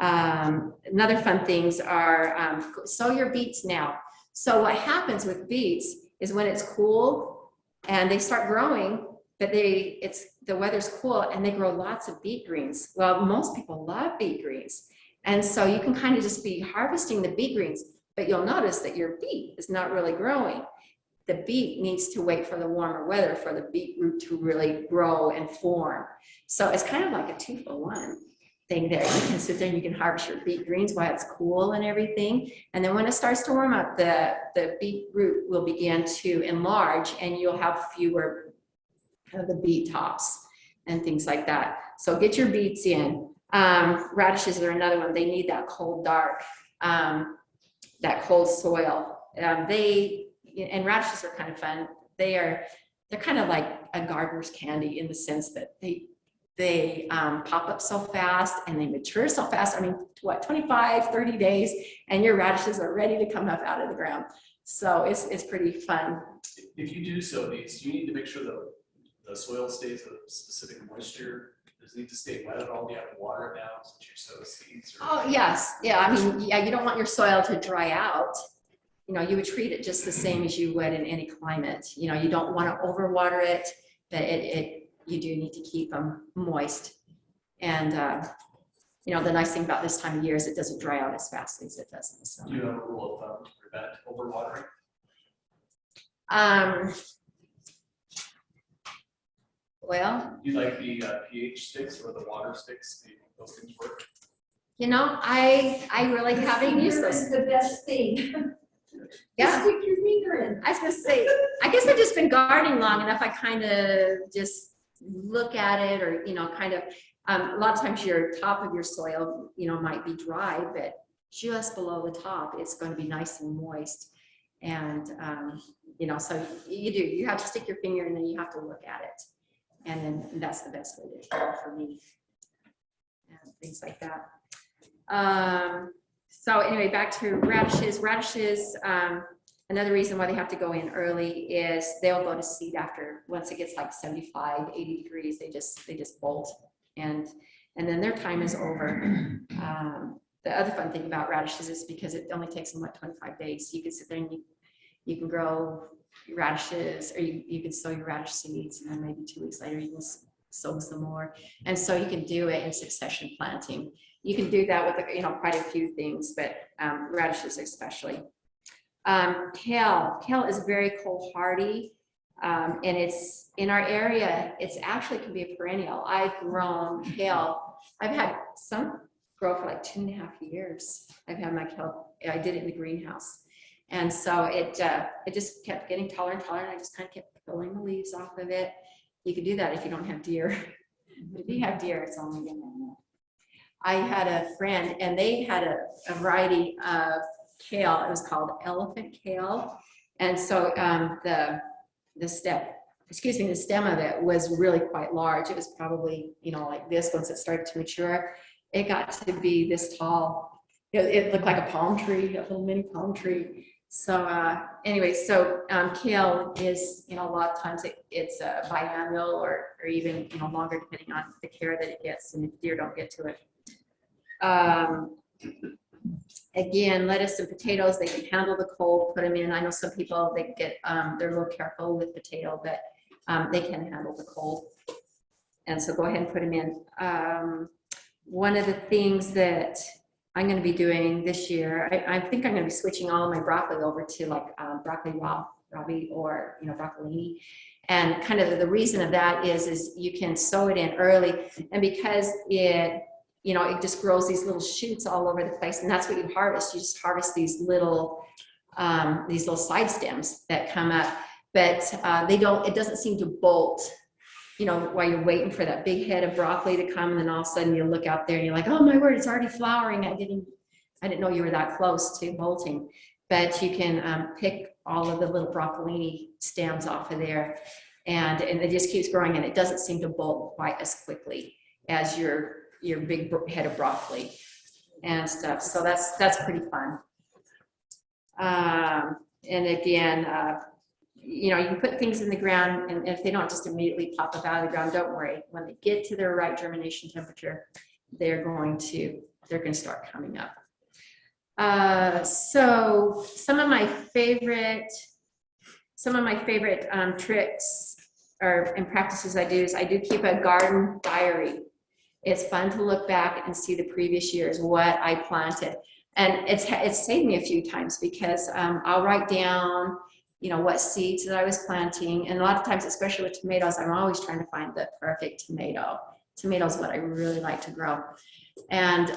Another fun things are sow your beets now. So what happens with beets is when it's cool and they start growing, but the weather's cool and they grow lots of beet greens. Well, most people love beet greens. And so you can kind of just be harvesting the beet greens, but you'll notice that your beet is not really growing. The beet needs to wait for the warmer weather for the beet root to really grow and form. So it's kind of like a 2-for-1 thing there. You can sit there and you can harvest your beet greens while it's cool and everything. And then when it starts to warm up, the beet root will begin to enlarge and you'll have fewer of the beet tops and things like that. So get your beets in. Radishes are another one. They need that cold, dark, that cold soil. And radishes are kind of fun. They're kind of like a gardener's candy in the sense that they pop up so fast and they mature so fast. I mean, 25, 30 days, and your radishes are ready to come up out of the ground. So it's pretty fun. If you do sow these, you need to make sure the soil stays a specific moisture. Does it need to stay wet at all? Do you have to water it down since you sow seeds? Oh, yes. Yeah, I mean, yeah, you don't want your soil to dry out. You would treat it just the same as you would in any climate. You don't want to overwater it, but you do need to keep them moist. And, the nice thing about this time of year is it doesn't dry out as fast as it does in the summer. Do you have a rule of thumb to prevent overwatering? Well, Do you like the pH sticks or the water sticks? Do you think those things work? I really haven't used those. The best thing. Yeah. Stick your finger in. I was gonna say, I guess I've just been gardening long enough. I kind of just look at it, or kind of. A lot of times your top of your soil, might be dry, but just below the top, it's going to be nice and moist. And so you have to stick your finger in, and you have to look at it, and then that's the best way to tell for me. And things like that. So anyway, back to radishes. Radishes, another reason why they have to go in early is they'll go to seed once it gets like 75, 80 degrees, they just bolt, and then their time is over. The other fun thing about radishes is because it only takes them 25 days. So you can sit there and you can grow radishes, or you can sow your radish seeds, and then maybe 2 weeks later you can sow some more. And so you can do it in succession planting. You can do that with quite a few things, but radishes especially. Kale is very cold hardy, and it's in our area. It's actually can be a perennial. I've grown kale. I've had some grow for like 2.5 years. I've had my kale. I did it in the greenhouse, And so it just kept getting taller and taller, and I just kind of kept pulling the leaves off of it. You could do that if you don't have deer. If you have deer, it's only gonna. I had a friend, and they had a variety of kale. It was called elephant kale, and so the stem of it was really quite large. It was probably, like this. Once it started to mature, it got to be this tall. It looked like a palm tree, a little mini palm tree. So anyway, kale is, a lot of times it's biannual or even, longer depending on the care that it gets and if deer don't get to it. Again, lettuce and potatoes, they can handle the cold, put them in. I know some people, they get, they're a little careful with potato, but they can handle the cold. And so go ahead and put them in. One of the things that I'm going to be doing this year, I think I'm going to be switching all of my broccoli over to like broccoli rabi or broccolini. And kind of the reason of that is you can sow it in early, and because it just grows these little shoots all over the place, and that's what you harvest. You just harvest these little side stems that come up, but it doesn't seem to bolt. While you're waiting for that big head of broccoli to come, and then all of a sudden you look out there and you're like, oh my word, it's already flowering. I didn't know you were that close to bolting. But you can pick all of the little broccolini stems off of there, and it just keeps growing, and it doesn't seem to bolt quite as quickly as your big head of broccoli and stuff. So that's pretty fun. And again, you can put things in the ground, and if they don't just immediately pop up out of the ground, don't worry. When they get to their right germination temperature, they're going to start coming up. So some of my favorite tricks and practices I do is I do keep a garden diary. It's fun to look back and see the previous years, what I planted. And it's saved me a few times because I'll write down, what seeds that I was planting. And a lot of times, especially with tomatoes, I'm always trying to find the perfect tomato. Tomatoes is what I really like to grow. And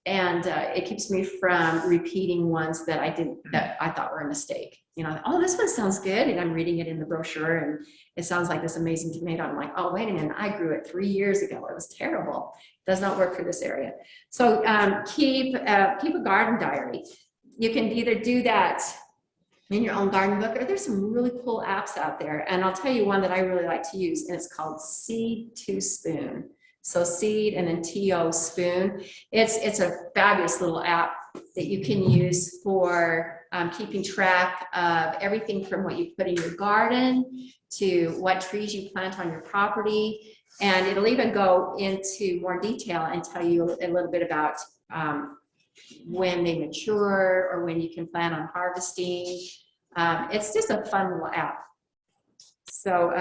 it keeps me from repeating ones that I thought were a mistake. Oh, this one sounds good. And I'm reading it in the brochure and it sounds like this amazing tomato. I'm like, oh, wait a minute. I grew it 3 years ago. It was terrible. Does not work for this area. So keep a garden diary. You can either do that in your own garden book, or there's some really cool apps out there. And I'll tell you one that I really like to use, and it's called Seed to Spoon. So seed and then T-O spoon. It's a fabulous little app that you can use for keeping track of everything from what you put in your garden to what trees you plant on your property. And it'll even go into more detail and tell you a little bit about when they mature or when you can plan on harvesting. It's just a fun little app. So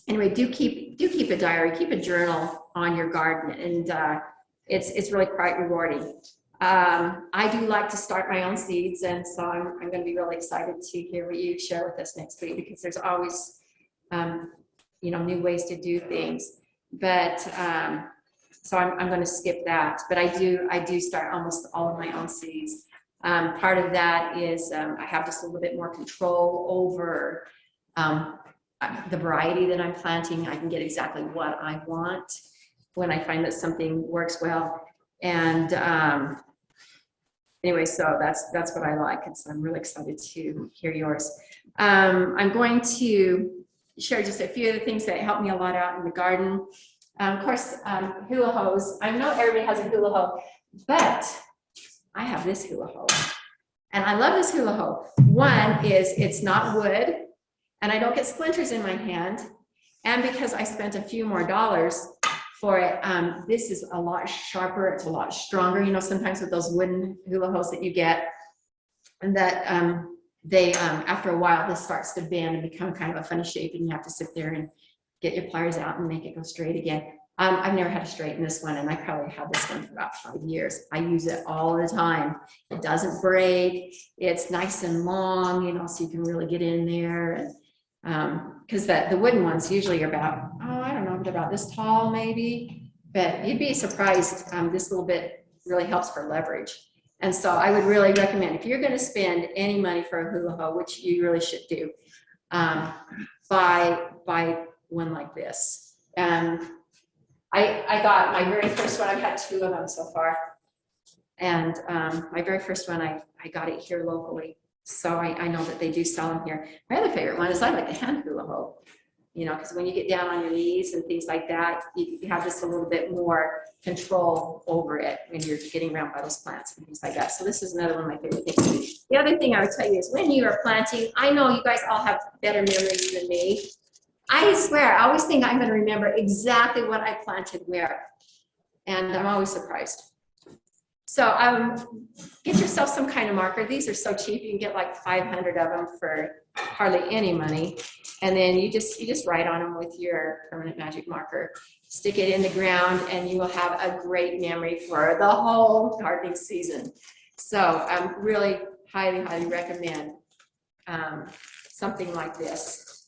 anyway, do keep a diary, keep a journal on your garden, and it's really quite rewarding. I do like to start my own seeds, and so I'm going to be really excited to hear what you share with us next week, because there's always new ways to do things. But so I'm going to skip that, but I do start almost all of my own seeds. Part of that is I have just a little bit more control over the variety that I'm planting. I can get exactly what I want when I find that something works well. And anyway, so that's what I like, and so I'm really excited to hear yours. I'm going to share just a few of the things that help me a lot out in the garden. Of course, hula hose. I know everybody has a hula hoe, but I have this hula hoe, and I love this hula hoe. One is it's not wood, and I don't get splinters in my hand, and because I spent a few more dollars for it, this is a lot sharper. It's a lot stronger. Sometimes with those wooden hula hoses that you get, and that they after a while this starts to bend and become kind of a funny shape, and you have to sit there and get your pliers out and make it go straight again. I've never had to straighten this one, and I probably had this one for about 5 years. I use it all the time. It doesn't break. It's nice and long, so you can really get in there. And because the wooden ones usually are about, I don't know, about this tall maybe, but you'd be surprised. This little bit really helps for leverage. And so I would really recommend, if you're going to spend any money for a hula hoe, which you really should do, buy one like this. I got my very first one. I've had 2 of them so far. And my very first one, I got it here locally. So I know that they do sell them here. My other favorite one is I like the hand hula hoe. You know, because when you get down on your knees and things like that, you have just a little bit more control over it when you're getting around by those plants and things like that. So this is another one of my favorite things. The other thing I would tell you is when you are planting, I know you guys all have better memories than me. I swear, I always think I'm going to remember exactly what I planted where. And I'm always surprised. So get yourself some kind of marker. These are so cheap. You can get like 500 of them for hardly any money. And then you just write on them with your permanent magic marker, stick it in the ground, and you will have a great memory for the whole gardening season. So I really highly, highly recommend something like this.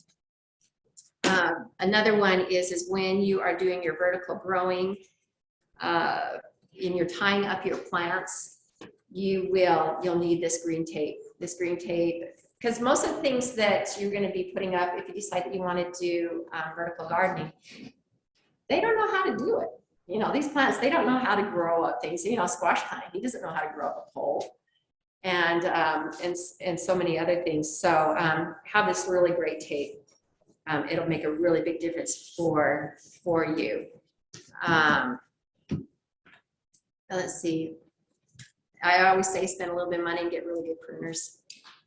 Another one is when you are doing your vertical growing, and you're tying up your plants, you'll need this green tape. Because most of the things that you're going to be putting up, if you decide that you want to do vertical gardening, they don't know how to do it. You know, these plants, they don't know how to grow up things. You know, squash pine, he doesn't know how to grow up a pole, and so many other things. So have this really great tape. It'll make a really big difference for you. Let's see. I always say spend a little bit of money and get really good pruners.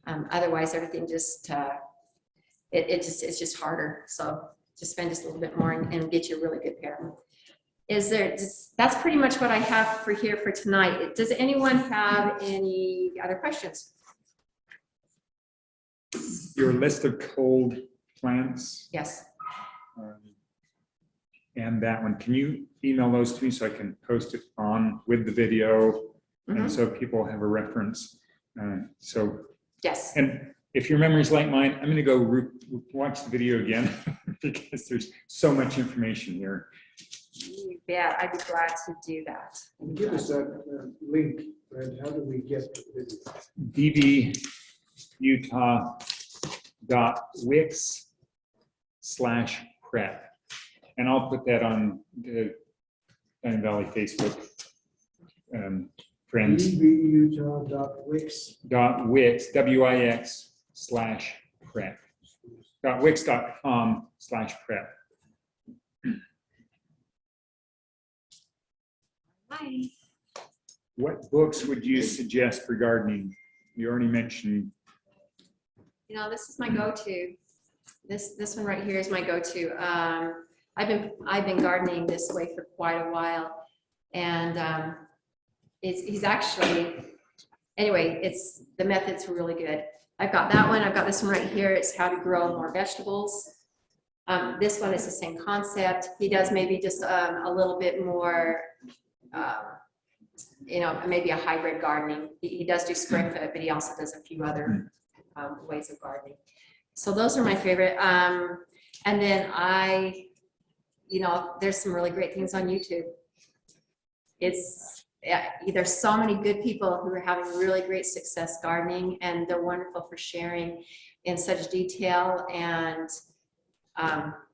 Otherwise, everything just it's just harder. So just spend just a little bit more and get you a really good pair. That's pretty much what I have for here for tonight. Does anyone have any other questions? Your list of cold plants. Yes. And that one, can you email those to me so I can post it on with the video, and so people have a reference? Yes. And if your memory's like mine, I'm going to go watch the video again because there's so much information here. You bet. I'd be glad to do that. Give us that link, Fred. How do we get the video? dbutah.wix/prep. And I'll put that on the Diamond Valley Facebook friends. dbutah.wix. .wix, WIX/prep. .wix.com/prep. Hi. What books would you suggest for gardening? You already mentioned. You know, this is my go-to. This one right here is my go-to. I've been gardening this way for quite a while, and he's actually, anyway, the method's really good. I've got that one. I've got this one right here. It's how to grow more vegetables. This one is the same concept. He does maybe just a little bit more, you know, maybe a hybrid gardening. He does do square foot, but he also does a few other ways of gardening. So those are my favorite. And then you know, there's some really great things on YouTube. There's so many good people who are having really great success gardening, and they're wonderful for sharing in such detail, and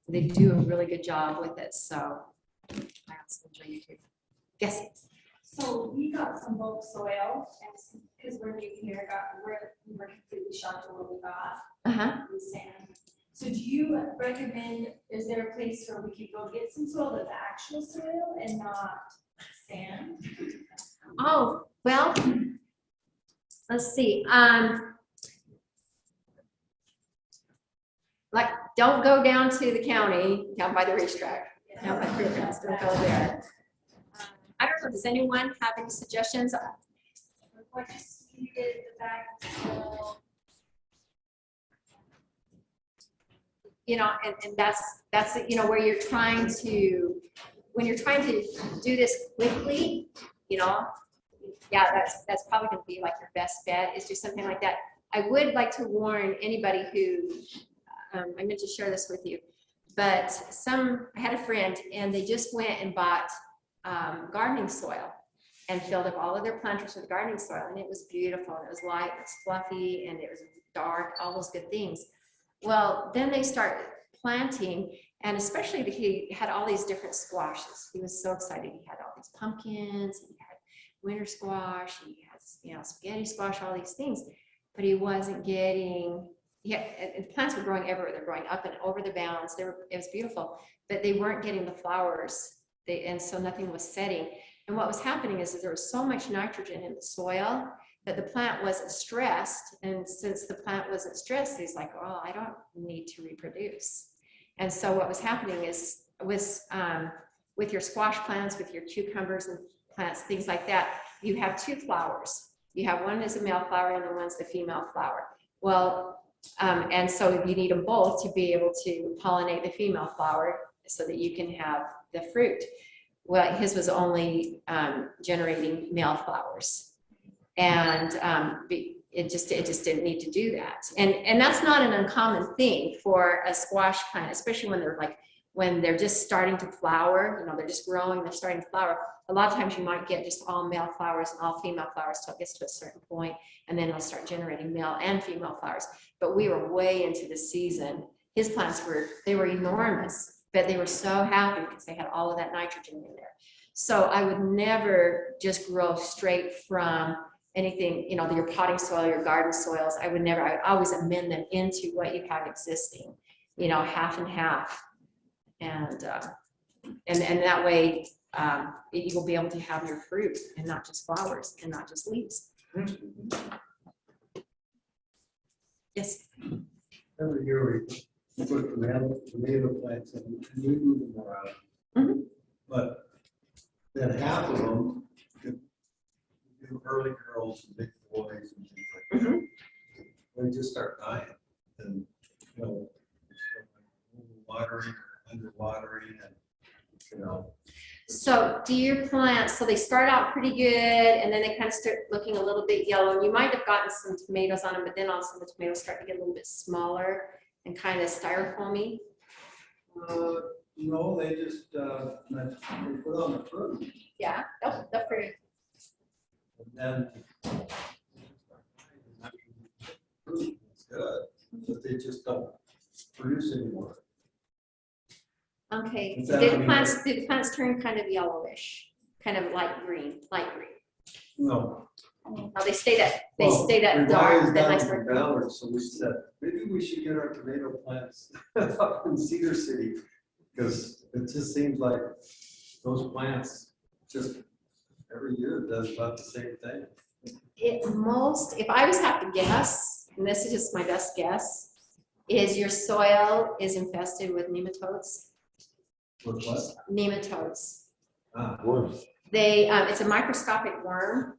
they do a really good job with it. So I also enjoy YouTube. Yes. So we got some bulk soil, and because we're new here, we were completely shocked at what we got. With sand. So do you recommend, is there a place where we could go get some soil that's actual soil and not sand? Oh, well, let's see. Like, don't go down to the county, down by the racetrack, down by the fairgrounds, don't go there. I don't know, does anyone have any suggestions? What just you did the bag of soil. You know, and that's you know, where you're trying to, when you're trying to do this quickly, you know, yeah, that's probably going to be like your best bet, is do something like that. I would like to warn anybody who, I meant to share this with you, but I had a friend, and they just went and bought gardening soil, and filled up all of their planters with gardening soil, and it was beautiful, and it was light, it was fluffy, and it was dark, all those good things. Well, then they started planting, and especially he had all these different squashes. He was so excited. He had all these pumpkins, he had winter squash, he had, spaghetti squash, all these things, but he wasn't getting, and the plants were growing everywhere. They're growing up and over the bounds. It was beautiful, but they weren't getting the flowers. And so nothing was setting. And what was happening is that there was so much nitrogen in the soil that the plant wasn't stressed. And since the plant wasn't stressed, he's like, oh, I don't need to reproduce. And so what was happening is with your squash plants, with your cucumbers and plants, things like that, you have two flowers. You have one is a male flower and the one's the female flower. Well, and so you need them both to be able to pollinate the female flower so that you can have the fruit. Well, his was only generating male flowers, and it just didn't need to do that. And that's not an uncommon thing for a squash plant, especially when they're just starting to flower. They're just growing, they're starting to flower. A lot of times you might get just all male flowers and all female flowers till it gets to a certain point, and then they'll start generating male and female flowers. But we were way into the season. His plants were enormous, but they were so happy because they had all of that nitrogen in there. So I would never just grow straight from anything, your potting soil, your garden soils. I would always amend them into what you have existing, half and half. And that way you will be able to have your fruit and not just flowers and not just leaves. Yes. Every year we put tomato plants in and we move them around. Mhm. But then half of them, early girls and big boys and things like that, they just start dying. And, watering or underwatering and, So do your plants, so they start out pretty good and then they kind of start looking a little bit yellow, and you might have gotten some tomatoes on them, but then all of a sudden the tomatoes start to get a little bit smaller and kind of styrofoamy? no, they just, they put on the fruit. Yeah, they'll fruit. And then, fruit is good, but they just don't produce anymore. Okay, Is so that did what the you plants turn kind of yellowish, kind of light green? No. Oh, they stay that Well, dark, that nice dark. dark. Ballard, so we said, maybe we should get our tomato plants up in Cedar City, because it just seems like those plants just every year does about the same thing. If I was have to guess, and this is just my best guess, is your soil is infested with nematodes. With what? Nematodes. Worms. It's a microscopic worm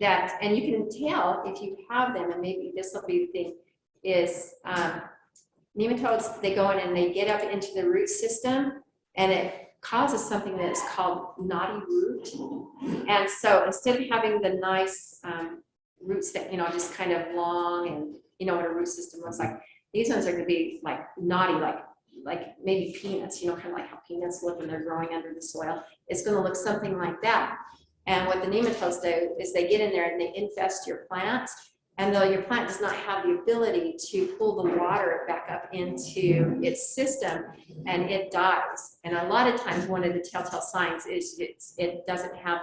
that, and you can tell if you have them, and maybe this will be the thing, is nematodes, they go in and they get up into the root system, and it causes something that's called knotty root. And so instead of having the nice roots that, just kind of long, and you know what a root system looks like, these ones are going to be like knotty, like maybe peanuts, kind of like how peanuts look when they're growing under the soil. It's going to look something like that. And what the nematodes do is they get in there and they infest your plant. And though your plant does not have the ability to pull the water back up into its system, and it dies. And a lot of times one of the telltale signs is it doesn't have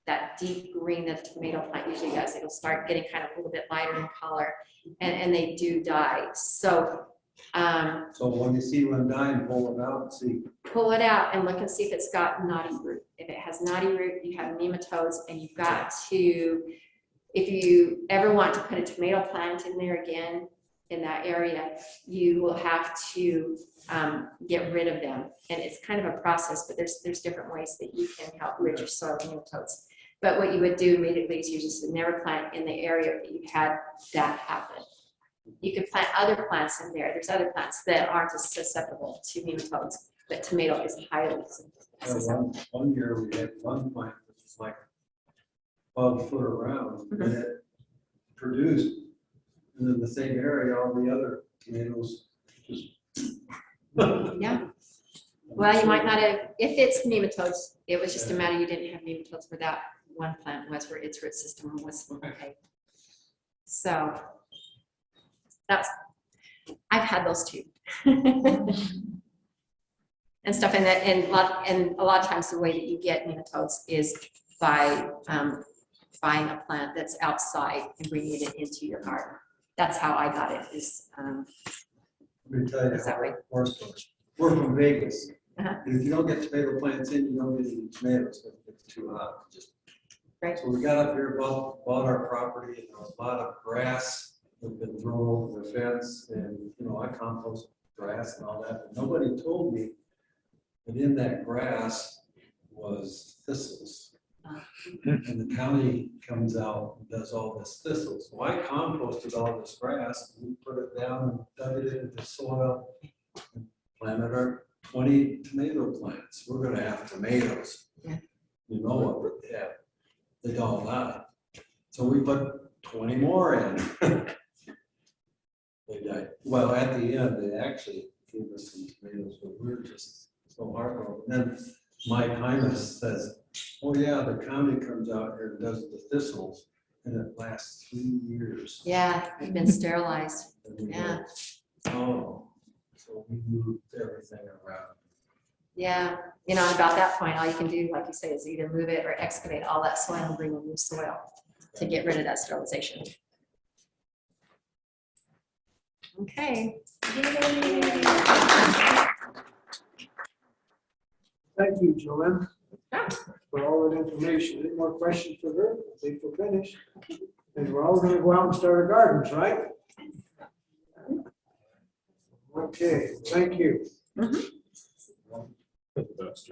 that deep green that the tomato plant usually does. It'll start getting kind of a little bit lighter in color, and they do die. So when you see one dying, pull it out and see. pull it out and look and see if it's got knotty root. If it has knotty root, you have nematodes, and you've got to, if you ever want to put a tomato plant in there again in that area, you will have to get rid of them. And it's kind of a process, but there's different ways that you can help rid your soil of nematodes. But what you would do immediately is you just never plant in the area that you've had that happen. You can plant other plants in there. There's other plants that aren't as susceptible to nematodes, but tomato is highly susceptible. One year we had one plant that was like 12 foot around, and it produced, and in the same area, all the other tomatoes just. Yeah. Well, you might not have, if it's nematodes, it was just a matter you didn't have nematodes where that one plant was, where its root system was, okay. So that's, I've had those too. And stuff, and that, and a lot of times the way that you get nematodes is by buying a plant that's outside and bringing it into your garden. That's how I got it, is, Let me tell you, is that right? we're from Vegas. Uh-huh. And if you don't get tomato plants in, you don't get any tomatoes, because it's too hot. Just Right. So we got up here, bought our property, and there was a lot of grass that had been thrown over the fence, and, you know, I compost grass and all that, but nobody told me that in that grass was thistles. And the county comes out and does all this thistles. So I composted all this grass, and we put it down and dug it into the soil, and planted our 20 tomato plants. We're gonna have tomatoes. Yeah. You know what, but yeah, they all died. So we put 20 more in. They died. Well, at the end, they actually gave us some tomatoes, but we were just so heartbroken. Then Mike Hymas says, oh yeah, the county comes out here and does the thistles, and it lasts 3 years. Yeah, they've been sterilized. And we go, Yeah. oh, so we moved everything around. Yeah, you know, about that point, all you can do, like you say, is either move it or excavate all that soil and bring in new soil to get rid of that sterilization. Okay. Yay. Thank you, Jolynne, Yeah. for all that information. Any more questions for her? I think we're finished. And we're all gonna go out and start our gardens, right? Okay, thank you. Mhm. That's